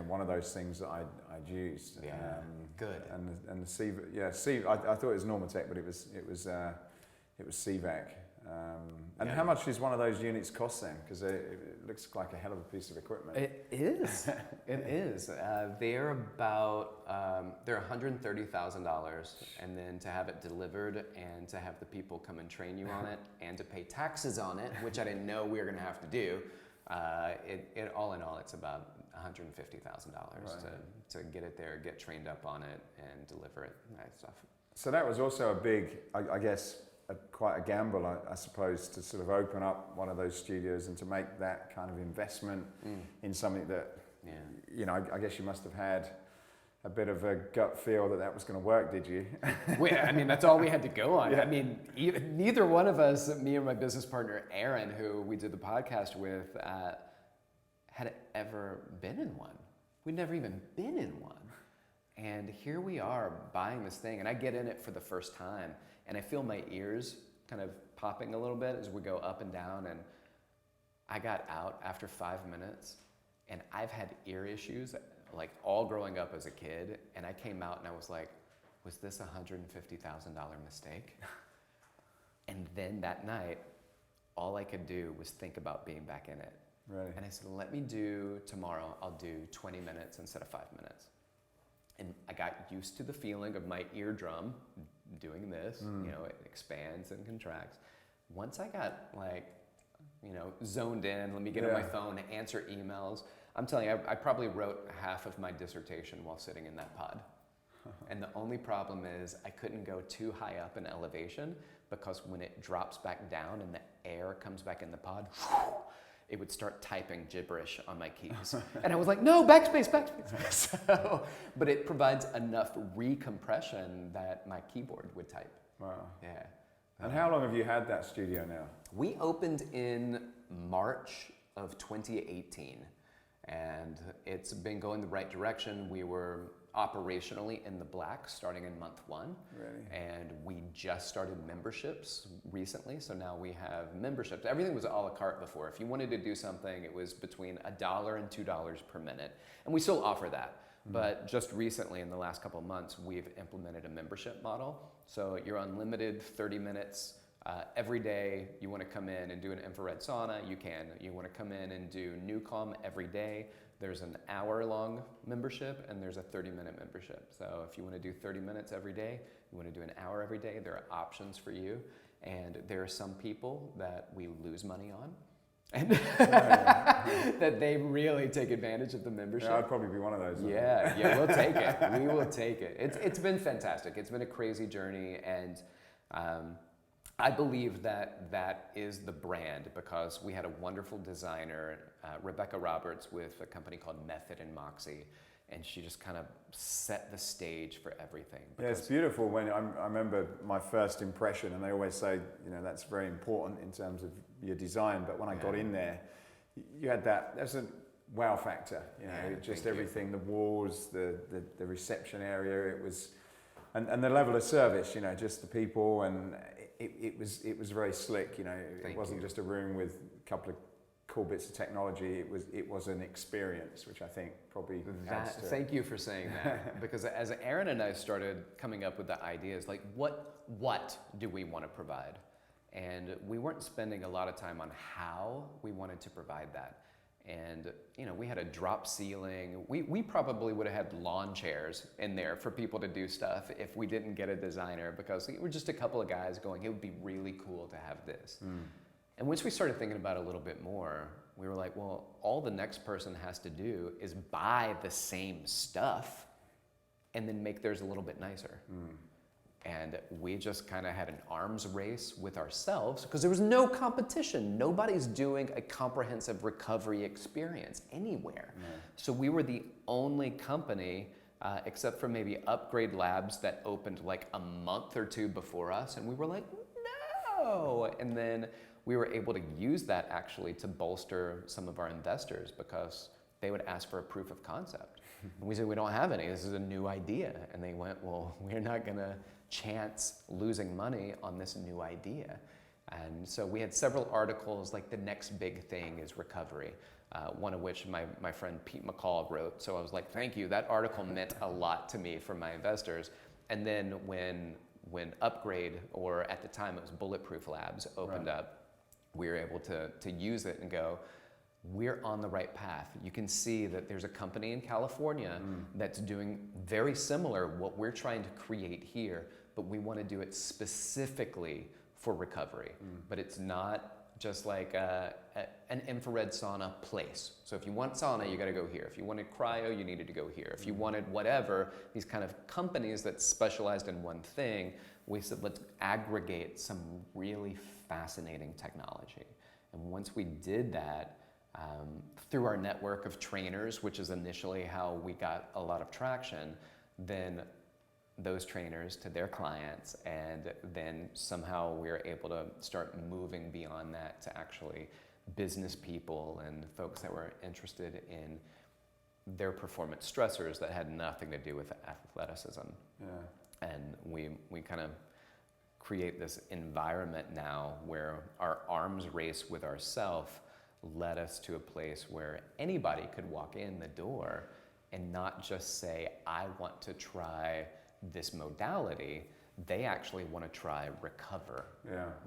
one of those things that I'd used. Yeah, good. And the CVAC, I thought it was Norma Tech, but it was CVAC. And how much does one of those units cost then? Because it looks like a hell of a piece of equipment. It is. It is. They're about they're $130,000, and then to have it delivered and to have the people come and train you on it and to pay taxes on it, which I didn't know we were going to have to do. It all in all, it's about $150,000 to get it there, get trained up on it, and deliver it. That stuff. So that was also a big, I guess, quite a gamble, I suppose, to sort of open up one of those studios and to make that kind of investment in something that, I guess you must have had a bit of a gut feel that was going to work, did you? I mean, that's all we had to go on. Yeah. I mean, neither one of us, me and my business partner, Aaron, who we did the podcast with, had ever been in one. We'd never even been in one. And here we are buying this thing, and I get in it for the first time, and I feel my ears kind of popping a little bit as we go up and down, and I got out after 5 minutes, and I've had ear issues like all growing up as a kid, and I came out and I was like, was this a $150,000 mistake? And then that night, all I could do was think about being back in it. Right. And I said, tomorrow I'll do 20 minutes instead of 5 minutes. And I got used to the feeling of my eardrum doing this, it expands and contracts. Once I got zoned in, let me get on my phone, answer emails. I'm telling you, I probably wrote half of my dissertation while sitting in that pod. And the only problem is I couldn't go too high up in elevation because when it drops back down and the air comes back in the pod, it would start typing gibberish on my keys. And I was like, no, backspace. But it provides enough recompression that my keyboard would type. Wow. Yeah. And how long have you had that studio now? We opened in March of 2018, and it's been going the right direction. We were operationally in the black starting in month 1. Really? And we just started memberships recently, so now we have memberships. Everything was a la carte before. If you wanted to do something, it was between $1 and $2 per minute, and we still offer that. But just recently, in the last couple of months, we've implemented a membership model. So you're unlimited 30 minutes Every day you want to come in and do an infrared sauna, you can. You want to come in and do Newcom every day, there's an hour-long membership and there's a 30-minute membership. So if you want to do 30 minutes every day, you want to do an hour every day, there are options for you. And there are some people that we lose money on. And that they really take advantage of the membership. Yeah, I'd probably be one of those. Yeah, we'll take it. We will take it. It's been fantastic. It's been a crazy journey, and I believe that is the brand, because we had a wonderful designer, Rebecca Roberts, with a company called Method and Moxie, and she just kind of set the stage for everything. Yeah, it's beautiful. When I remember my first impression, and they always say, you know, that's very important in terms of your design, but when I got in there, you had there's a wow factor, you know, just everything, the walls, the reception area, it was, and the level of service, you know, just the people, and it was very slick, you know. It wasn't just a room with a couple of cool bits of technology. It was an experience, which I think probably adds to Thank you for saying that, because as Aaron and I started coming up with the ideas, like what do we want to provide? And we weren't spending a lot of time on how we wanted to provide that. And, you know, we had a drop ceiling. We probably would have had lawn chairs in there for people to do stuff if we didn't get a designer, because we were just a couple of guys going, it would be really cool to have this. And once we started thinking about it a little bit more, we were like, well, all the next person has to do is buy the same stuff and then make theirs a little bit nicer. And we just kind of had an arms race with ourselves, because there was no competition. Nobody's doing a comprehensive recovery experience anywhere. So we were the only company, except for maybe Upgrade Labs, that opened like a month or two before us. And we were like, no. And then we were able to use that actually to bolster some of our investors, because they would ask for a proof of concept. And we said, we don't have any. This is a new idea. And they went, well, we're not going to chance losing money on this new idea. And so we had several articles, like the next big thing is recovery, one of which my friend Pete McCall wrote. So I was like, thank you. That article meant a lot to me from my investors. And then when Upgrade, or at the time it was Bulletproof Labs, opened up, we were able to use it and go, we're on the right path. You can see that there's a company in California that's doing very similar what we're trying to create here, but we want to do it specifically for recovery. But it's not just like an infrared sauna place. So if you want sauna, you got to go here. If you wanted cryo, you needed to go here. If you wanted whatever, these kind of companies that specialized in one thing, we said, let's aggregate some really fascinating technology. And once we did that, through our network of trainers, which is initially how we got a lot of traction, then those trainers to their clients, and then somehow we were able to start moving beyond that to actually business people and folks that were interested in their performance stressors that had nothing to do with athleticism. And we kind of create this environment now where our arms race with ourselves led us to a place where anybody could walk in the door and not just say, I want to try this modality. They actually want to try recover.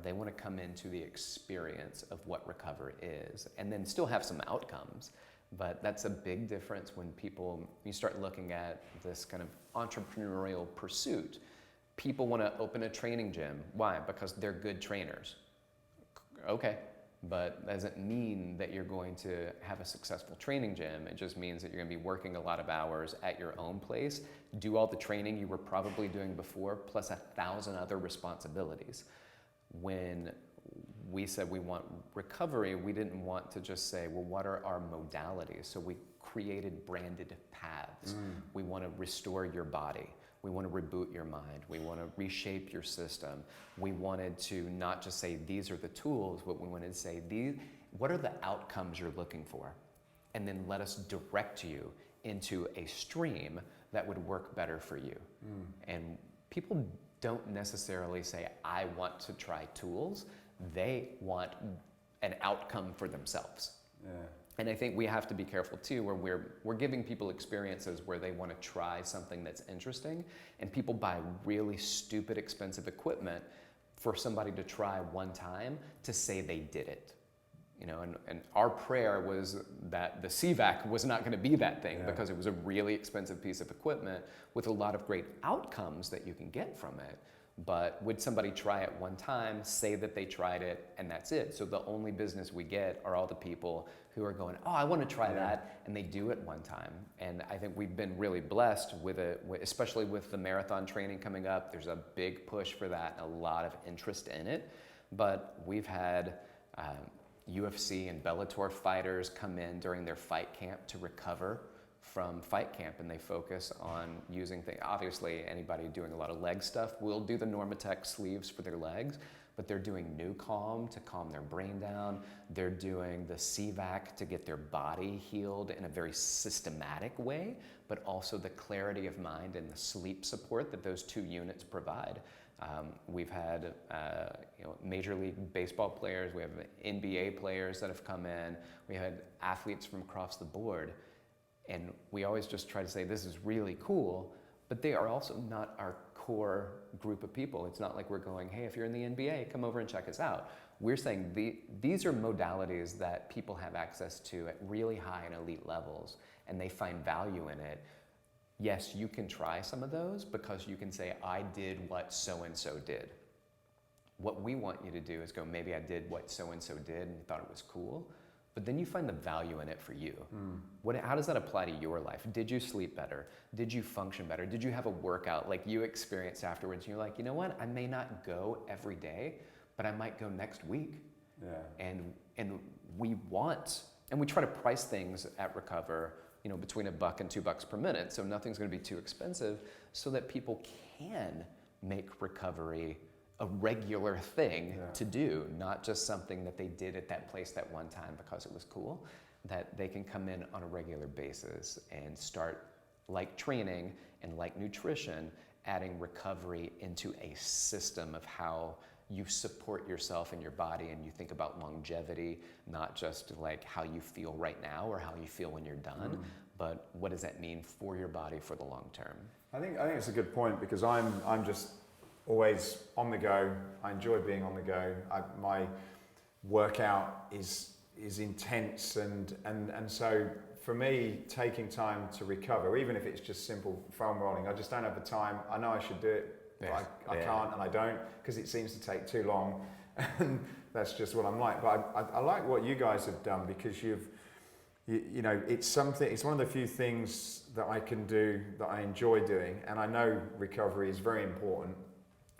They want to come into the experience of what recover is, and then still have some outcomes. But that's a big difference when you start looking at this kind of entrepreneurial pursuit. People want to open a training gym. Why? Because they're good trainers. Okay. But that doesn't mean that you're going to have a successful training gym. It just means that you're going to be working a lot of hours at your own place, do all the training you were probably doing before, plus 1,000 other responsibilities. When we said we want recovery, we didn't want to just say, well, what are our modalities? So we created branded paths. We want to restore your body. We want to reboot your mind. We want to reshape your system. We wanted to not just say, these are the tools, but we wanted to say, what are the outcomes you're looking for? And then let us direct you into a stream that would work better for you. And people don't necessarily say, I want to try tools. They want an outcome for themselves. And I think we have to be careful too, where we're giving people experiences where they want to try something that's interesting, and people buy really stupid expensive equipment for somebody to try one time to say they did it. You know, and our prayer was that the CVAC was not going to be that thing, because it was a really expensive piece of equipment with a lot of great outcomes that you can get from it. But would somebody try it one time, say that they tried it, and that's it? So the only business we get are all the people who are going, oh, I want to try that, and they do it one time. And I think we've been really blessed with it, especially with the marathon training coming up. There's a big push for that and a lot of interest in it. But we've had UFC and Bellator fighters come in during their fight camp to recover from fight camp, and they focus on using things. Obviously, anybody doing a lot of leg stuff will do the Norma Tech sleeves for their legs, but they're doing New Calm to calm their brain down. They're doing the CVAC to get their body healed in a very systematic way, but also the clarity of mind and the sleep support that those two units provide. We've had Major League Baseball players, we have NBA players that have come in, we had athletes from across the board, and we always just try to say this is really cool, but they are also not our core group of people. It's not like we're going, hey, if you're in the NBA, come over and check us out. We're saying these are modalities that people have access to at really high and elite levels, and they find value in it. Yes, you can try some of those because you can say, I did what so-and-so did. What we want you to do is go, maybe I did what so-and-so did and you thought it was cool, but then you find the value in it for you. How does that apply to your life? Did you sleep better? Did you function better? Did you have a workout like you experienced afterwards and you're like, you know what, I may not go every day, but I might go next week. And we try to price things at Recover, you know, between $1 and $2 per minute, so nothing's going to be too expensive, so that people can make recovery a regular thing to do, not just something that they did at that place that one time because it was cool, that they can come in on a regular basis and start, like training and like nutrition, adding recovery into a system of how you support yourself and your body, and you think about longevity, not just like how you feel right now or how you feel when you're done, but what does that mean for your body for the long term? I think it's a good point, because I'm just always on the go. I enjoy being on the go. My workout is intense, and so for me, taking time to recover, even if it's just simple foam rolling, I just don't have the time. I know I should do it, but I can't, and I don't, because it seems to take too long, and that's just what I'm like. But I like what you guys have done, because you know, it's one of the few things that I can do that I enjoy doing, and I know recovery is very important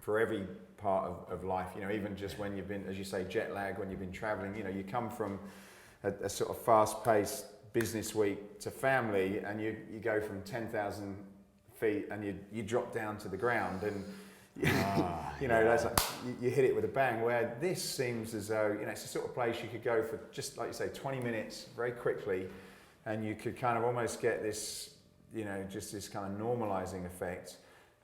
for every part of life. You know, even just when you've been, as you say, jet lag, when you've been traveling, you know, you come from a sort of fast-paced business week to family, and you go from 10,000 feet and you drop down to the ground, and you know, that's like, you hit it with a bang. Where this seems as though, you know, it's the sort of place you could go for just, like you say, 20 minutes very quickly, and you could kind of almost get this, you know, just this kind of normalizing effect.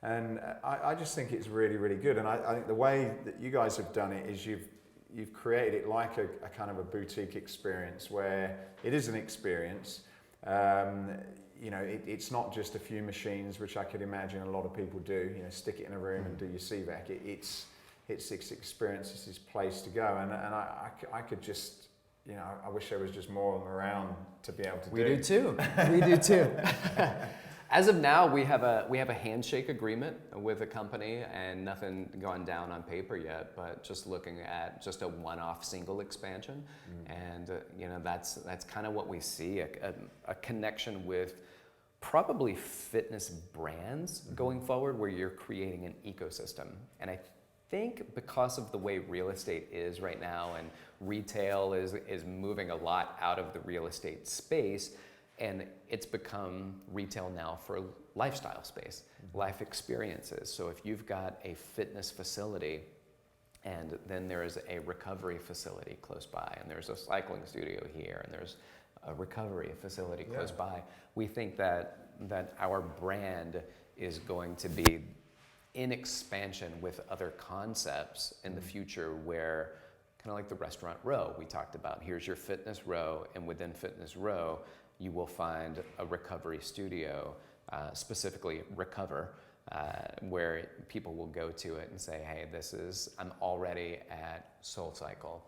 And I just think it's really, really good. And I think the way that you guys have done it is you've created it like a kind of a boutique experience, where it is an experience. You know, it's not just a few machines, which I could imagine a lot of people do. You know, stick it in a room and do your CVAC. It's this experience. It's this place to go. And I could just, you know, I wish there was just more of them around to be able to do. We do too. We do too. As of now, we have a handshake agreement with a company, and nothing gone down on paper yet, but just looking at just a one-off single expansion. And you know, that's kind of what we see, a connection with probably fitness brands going forward, where you're creating an ecosystem. And I think because of the way real estate is right now, and retail is moving a lot out of the real estate space, and it's become retail now for lifestyle space, life experiences. So if you've got a fitness facility, and then there's a recovery facility close by, and there's a cycling studio here, and there's a recovery facility close by, we think that our brand is going to be in expansion with other concepts in the future, where kind of like the restaurant row we talked about. Here's your fitness row, and within fitness row, you will find a recovery studio, specifically Recover, where people will go to it and say, hey, I'm already at SoulCycle.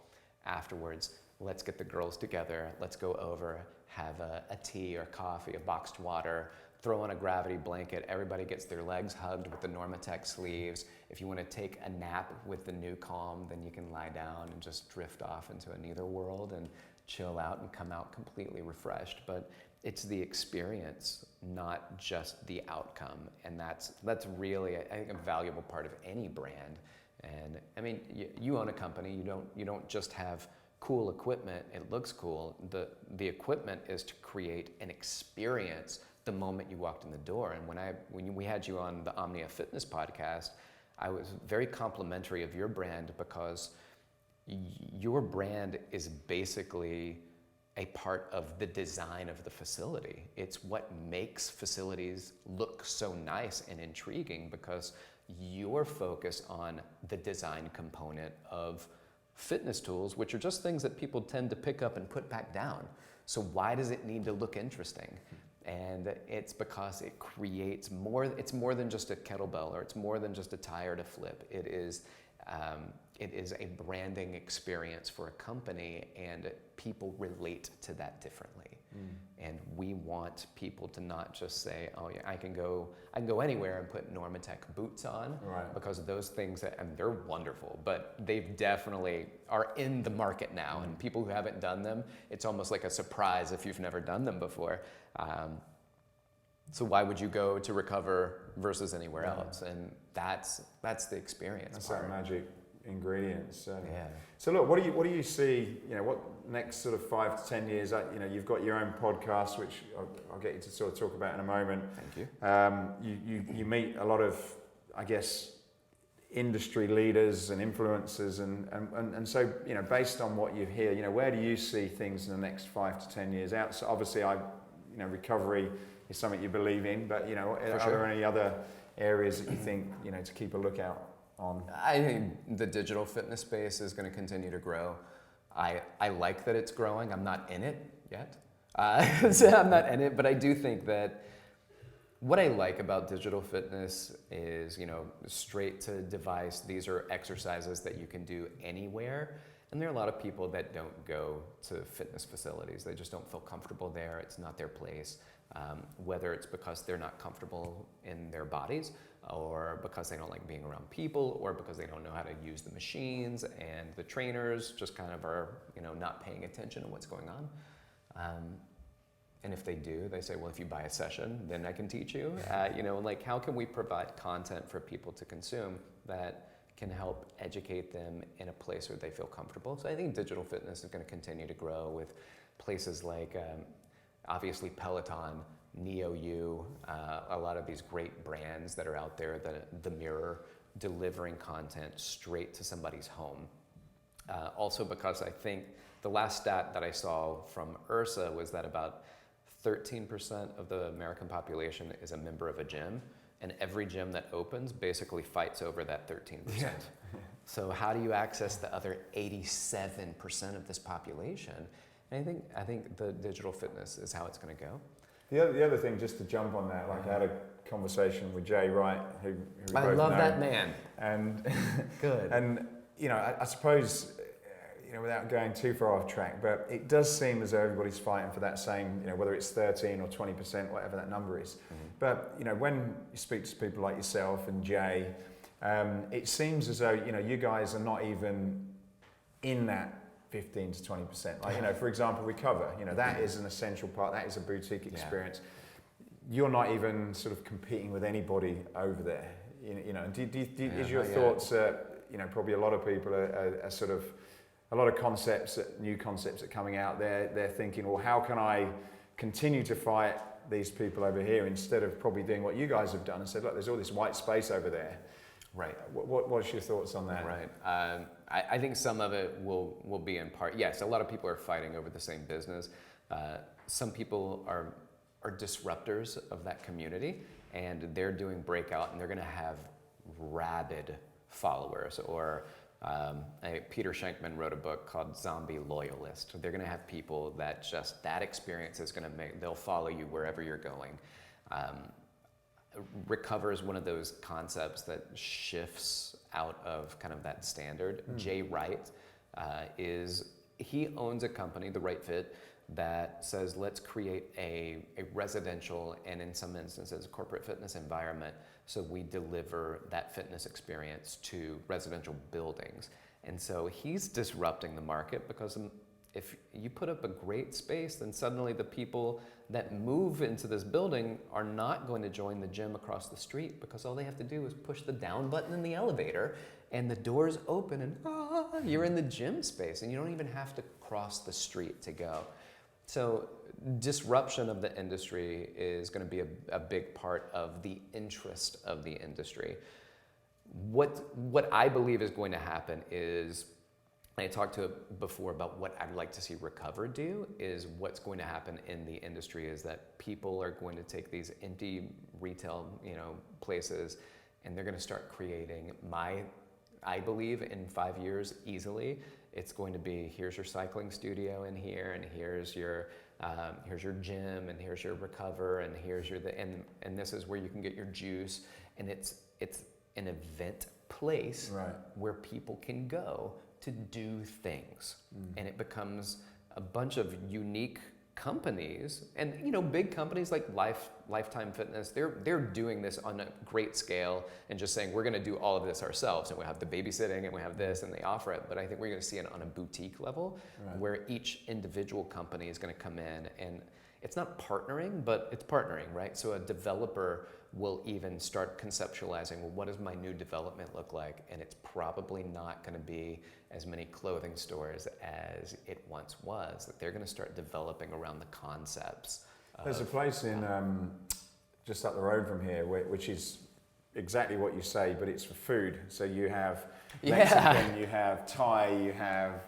Afterwards, let's get the girls together, let's go over, have a tea or coffee, a boxed water, throw on a gravity blanket, everybody gets their legs hugged with the Norma Tech sleeves. If you want to take a nap with the new calm, then you can lie down and just drift off into a nether world and chill out and come out completely refreshed. But it's the experience, not just the outcome. And that's really, I think, a valuable part of any brand. And I mean, you own a company, you don't just have cool equipment, it looks cool. The equipment is to create an experience the moment you walked in the door. And when we had you on the Omnia Fitness podcast, I was very complimentary of your brand because your brand is basically a part of the design of the facility. It's what makes facilities look so nice and intriguing, because you're focused on the design component of fitness tools, which are just things that people tend to pick up and put back down. So why does it need to look interesting? And it's because it creates more, it's more than just a kettlebell, or it's more than just a tire to flip. It is a branding experience for a company, and people relate to that differently. And we want people to not just say, oh yeah, I can go anywhere and put Norma Tech boots on, right, because those things, and they're wonderful, but they've definitely are in the market now. And people who haven't done them, it's almost like a surprise if you've never done them before. So why would you go to Recover versus anywhere else? And that's the experience. That's part. that magic ingredients. Yeah. So look, what do you see? What next sort of 5 to 10 years? You've got your own podcast, which I'll get you to sort of talk about in a moment. Thank you. You meet a lot of, I guess, industry leaders and influencers, and so based on what you hear, where do you see things in the next 5 to 10 years out? So obviously, recovery is something you believe in, but are there any other areas that you think to keep a lookout on? I think the digital fitness space is going to continue to grow. I like that it's growing. I'm not in it yet. So I'm not in it, but I do think that what I like about digital fitness is, straight to device. These are exercises that you can do anywhere. And there are a lot of people that don't go to fitness facilities. They just don't feel comfortable there. It's not their place. Whether it's because they're not comfortable in their bodies, or because they don't like being around people, or because they don't know how to use the machines, and the trainers just kind of are, not paying attention to what's going on. And if they do, they say, well, if you buy a session, then I can teach you. How can we provide content for people to consume that can help educate them in a place where they feel comfortable? So I think digital fitness is going to continue to grow with places like, obviously Peloton, NeoU, a lot of these great brands that are out there, the Mirror, delivering content straight to somebody's home. Also because I think the last stat that I saw from IRSA was that about 13% of the American population is a member of a gym, and every gym that opens basically fights over that 13%. Yeah. So how do you access the other 87% of this population? And I think the digital fitness is how it's going to go. The other thing, just to jump on that, I had a conversation with Jay Wright, who we I both love know. that man. And good. And I suppose, without going too far off track, but it does seem as though everybody's fighting for that same, whether it's 13 or 20%, whatever that number is. But when you speak to people like yourself and Jay, it seems as though you guys are not even in that 15 to 20%. Like, for example, Recover, that is an essential part, that is a boutique experience. Yeah. You're not even sort of competing with anybody over there. Is your thoughts probably a lot of people are sort of, a lot of concepts, new concepts are coming out there, they're thinking, well, how can I continue to fight these people over here instead of probably doing what you guys have done and said, look, there's all this white space over there. Right. What's your thoughts on that? Right. I think some of it will be in part, yes, a lot of people are fighting over the same business. Some people are disruptors of that community, and they're doing breakout, and they're going to have rabid followers. Or Peter Shankman wrote a book called Zombie Loyalist. They're going to have people that experience is going to they'll follow you wherever you're going. Recover is one of those concepts that shifts out of kind of that standard. Jay Wright he owns a company, The Right Fit, that says let's create a residential and in some instances a corporate fitness environment so we deliver that fitness experience to residential buildings. And so he's disrupting the market because if you put up a great space, then suddenly the people that move into this building are not going to join the gym across the street because all they have to do is push the down button in the elevator and the doors open and you're in the gym space and you don't even have to cross the street to go. So disruption of the industry is going to be a big part of the interest of the industry. What I believe is going to happen is, I talked to it before about what I'd like to see Recover do, is what's going to happen in the industry is that people are going to take these empty retail, places, and they're going to start creating I believe in 5 years easily, it's going to be, here's your cycling studio in here, and here's your gym, and here's your Recover, and here's and this is where you can get your juice, and it's an event place where people can go to do things. And it becomes a bunch of unique companies, and big companies like Lifetime Fitness, they're doing this on a great scale and just saying we're going to do all of this ourselves, and we have the babysitting and we have this, and they offer it. But I think we're going to see it on a boutique level where each individual company is going to come in, and it's not partnering, but it's partnering, right? So a developer will even start conceptualizing, well, what does my new development look like? And it's probably not going to be as many clothing stores as it once was, that they're going to start developing around the concepts. There's a place in just up the road from here, which is exactly what you say, but it's for food. So you have Mexican, you have Thai, you have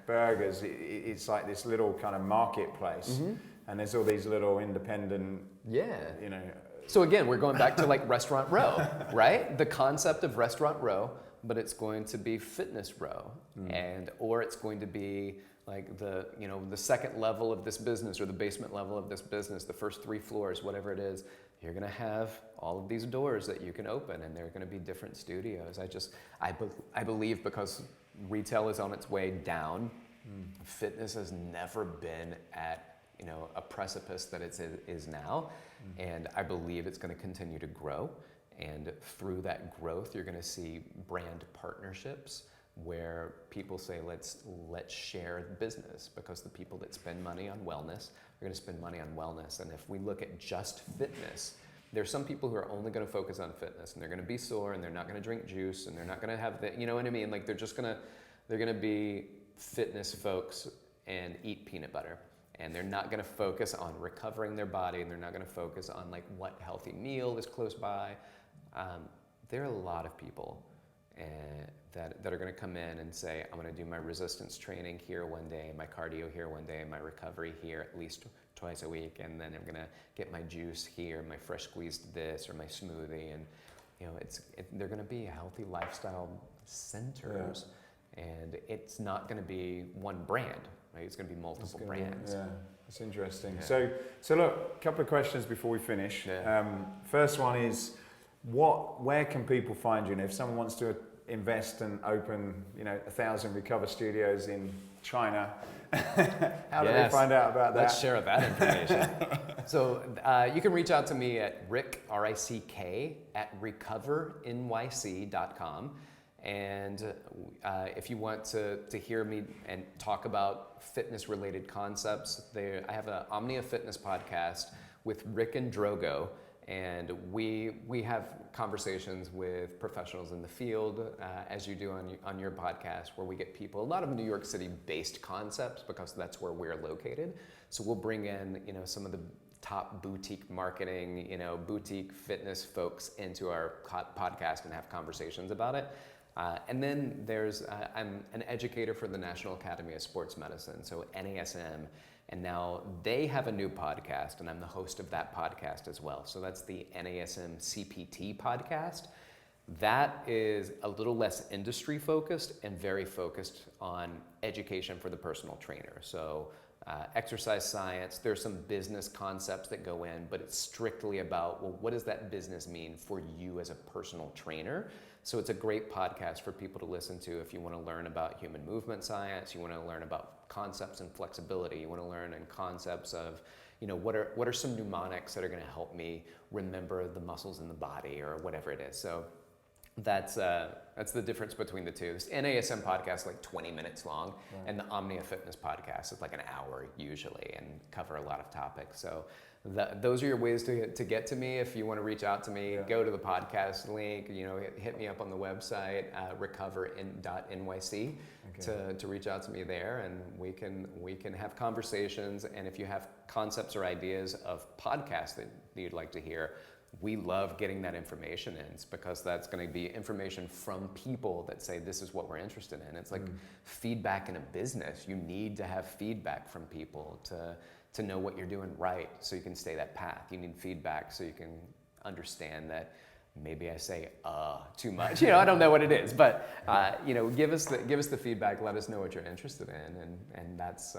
burgers. It's like this little kind of marketplace, and there's all these little independent, So again, we're going back to like Restaurant Row, right? The concept of Restaurant Row, but it's going to be Fitness Row, or it's going to be like the second level of this business, or the basement level of this business, the first 3 floors, whatever it is. You're going to have all of these doors that you can open, and they're going to be different studios. I believe because retail is on its way down, fitness has never been at a precipice that it is now, and I believe it's going to continue to grow. And through that growth, you're going to see brand partnerships where people say, let's share the business, because the people that spend money on wellness are going to spend money on wellness. And if we look at just fitness, there's some people who are only going to focus on fitness, and they're going to be sore, and they're not going to drink juice, and they're not going to have the, you know what I mean? Like they're going to be fitness folks and eat peanut butter. And they're not going to focus on recovering their body, and they're not going to focus on like what healthy meal is close by. There are a lot of people that are going to come in and say, I'm going to do my resistance training here one day, my cardio here one day, my recovery here at least twice a week, and then I'm going to get my juice here, my fresh squeezed this, or my smoothie, and they're going to be healthy lifestyle centers, and it's not going to be one brand. Right? It's going to be multiple brands. That's interesting. Yeah. So look, a couple of questions before we finish. Yeah. First one is, where can people find you? And if someone wants to invest and open, 1,000 Recover studios in China, how do they find out about that? Let's share that information. So you can reach out to me at Rick, R-I-C-K, at recovernyc.com. And if you want to hear me and talk about fitness-related concepts, I have an Omnia Fitness podcast with Rick and Drogo, and we have conversations with professionals in the field, as you do on your podcast, where we get people, a lot of New York City-based concepts, because that's where we're located. So we'll bring in some of the top boutique marketing, boutique fitness folks into our podcast and have conversations about it. And then I'm an educator for the National Academy of Sports Medicine, so NASM, and now they have a new podcast, and I'm the host of that podcast as well. So that's the NASM CPT podcast. That is a little less industry focused and very focused on education for the personal trainer. So exercise science. There's some business concepts that go in, but it's strictly about, well, what does that business mean for you as a personal trainer? So it's a great podcast for people to listen to if you want to learn about human movement science, you want to learn about concepts and flexibility, you want to learn in concepts of, what are some mnemonics that are going to help me remember the muscles in the body or whatever it is. So that's the difference between the two. This NASM podcast is like 20 minutes long, right. And the Omnia Fitness podcast is like an hour usually and cover a lot of topics. So those are your ways to get to me. If you want to reach out to me, go to the podcast link, hit me up on the website, recover.nyc to reach out to me there, and we can have conversations. And if you have concepts or ideas of podcasts that you'd like to hear, we love getting that information in, because that's going to be information from people that say this is what we're interested in. It's like feedback in a business. You need to have feedback from people to know what you're doing right, so you can stay that path. You need feedback so you can understand that maybe I say too much. I don't know what it is, but give us the feedback. Let us know what you're interested in, and that's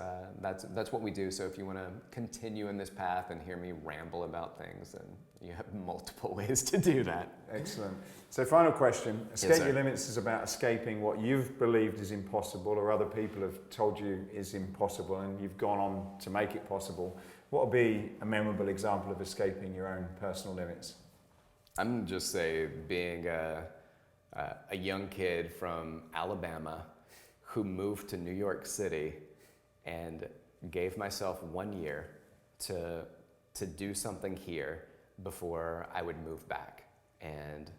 what we do. So if you want to continue in this path and hear me ramble about things, then you have multiple ways to do that. Excellent. So final question: Escape Yes, Your Limits is about escaping what you've believed is impossible, or other people have told you is impossible, and you've gone on to make it possible. What would be a memorable example of escaping your own personal limits? I'm going to just say being a young kid from Alabama who moved to New York City and gave myself 1 year to do something here before I would move back. And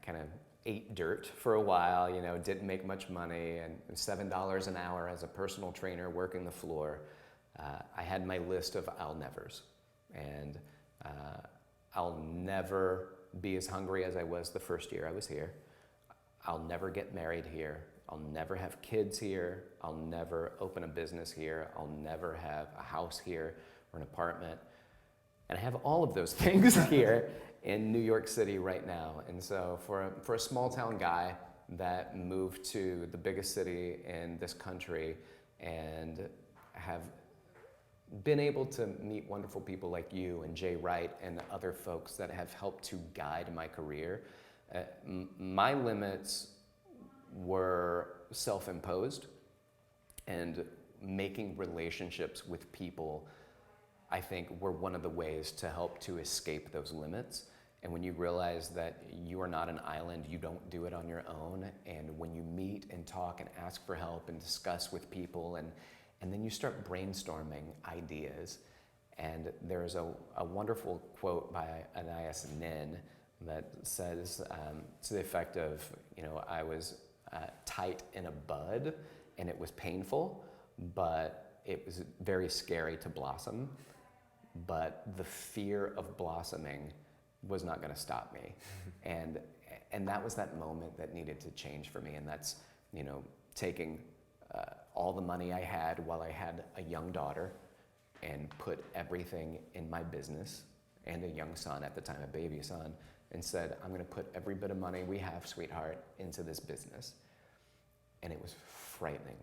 kind of ate dirt for a while, didn't make much money, and $7 an hour as a personal trainer working the floor. I had my list of I'll nevers. And I'll never be as hungry as I was the first year I was here. I'll never get married here. I'll never have kids here. I'll never open a business here. I'll never have a house here or an apartment. And I have all of those things here in New York City right now. And so for a small town guy that moved to the biggest city in this country and have been able to meet wonderful people like you and Jay Wright and other folks that have helped to guide my career. My limits were self-imposed, and making relationships with people, I think, were one of the ways to help to escape those limits. And when you realize that you are not an island, you don't do it on your own, and when you meet and talk and ask for help and discuss with people, and then you start brainstorming ideas. And there's a wonderful quote by Anais Nin that says, to the effect of, I was tight in a bud and it was painful, but it was very scary to blossom. But the fear of blossoming was not going to stop me. And that was that moment that needed to change for me. And that's, taking all the money I had while I had a young daughter and put everything in my business, and a young son at the time, a baby son, and said, I'm going to put every bit of money we have, sweetheart, into this business. And it was frightening.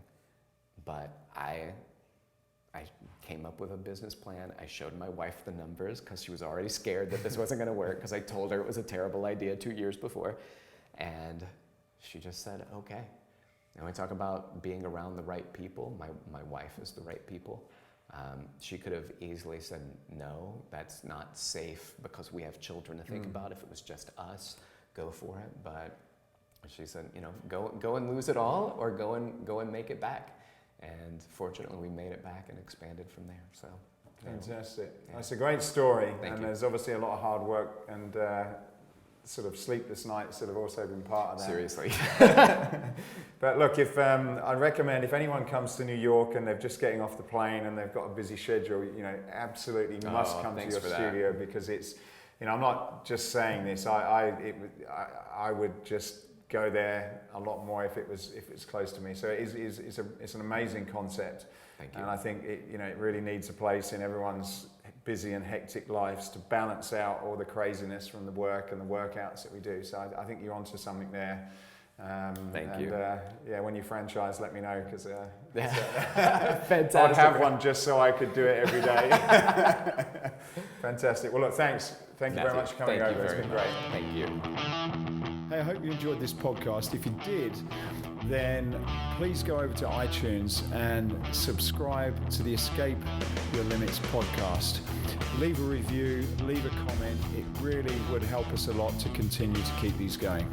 But I came up with a business plan. I showed my wife the numbers because she was already scared that this wasn't going to work, because I told her it was a terrible idea 2 years before. And she just said, okay. And we talk about being around the right people. My wife is the right people. She could have easily said, no, that's not safe because we have children to think about. If it was just us, go for it. But she said, go and lose it all, or go and make it back. And fortunately, we made it back and expanded from there. So fantastic. Yeah. That's a great story. Thank you. There's obviously a lot of hard work and sort of sleepless nights that have also been part of that. Seriously. But look, I'd recommend, if anyone comes to New York and they're just getting off the plane and they've got a busy schedule, absolutely must come to your studio, because it's, I'm not just saying this. I would just go there a lot more if it's close to me. So it's an amazing concept. Thank you. And I think it really needs a place in everyone's busy and hectic lives to balance out all the craziness from the work and the workouts that we do. So I think you're onto something there. Thank you. Yeah, when you franchise, let me know, because Fantastic. I'd have one just so I could do it every day. Fantastic. Well, look, thanks. Thank you very much for coming over. It's been great. Thank you. Hey, I hope you enjoyed this podcast. If you did, then please go over to iTunes and subscribe to the Escape Your Limits podcast. Leave a review, leave a comment. It really would help us a lot to continue to keep these going.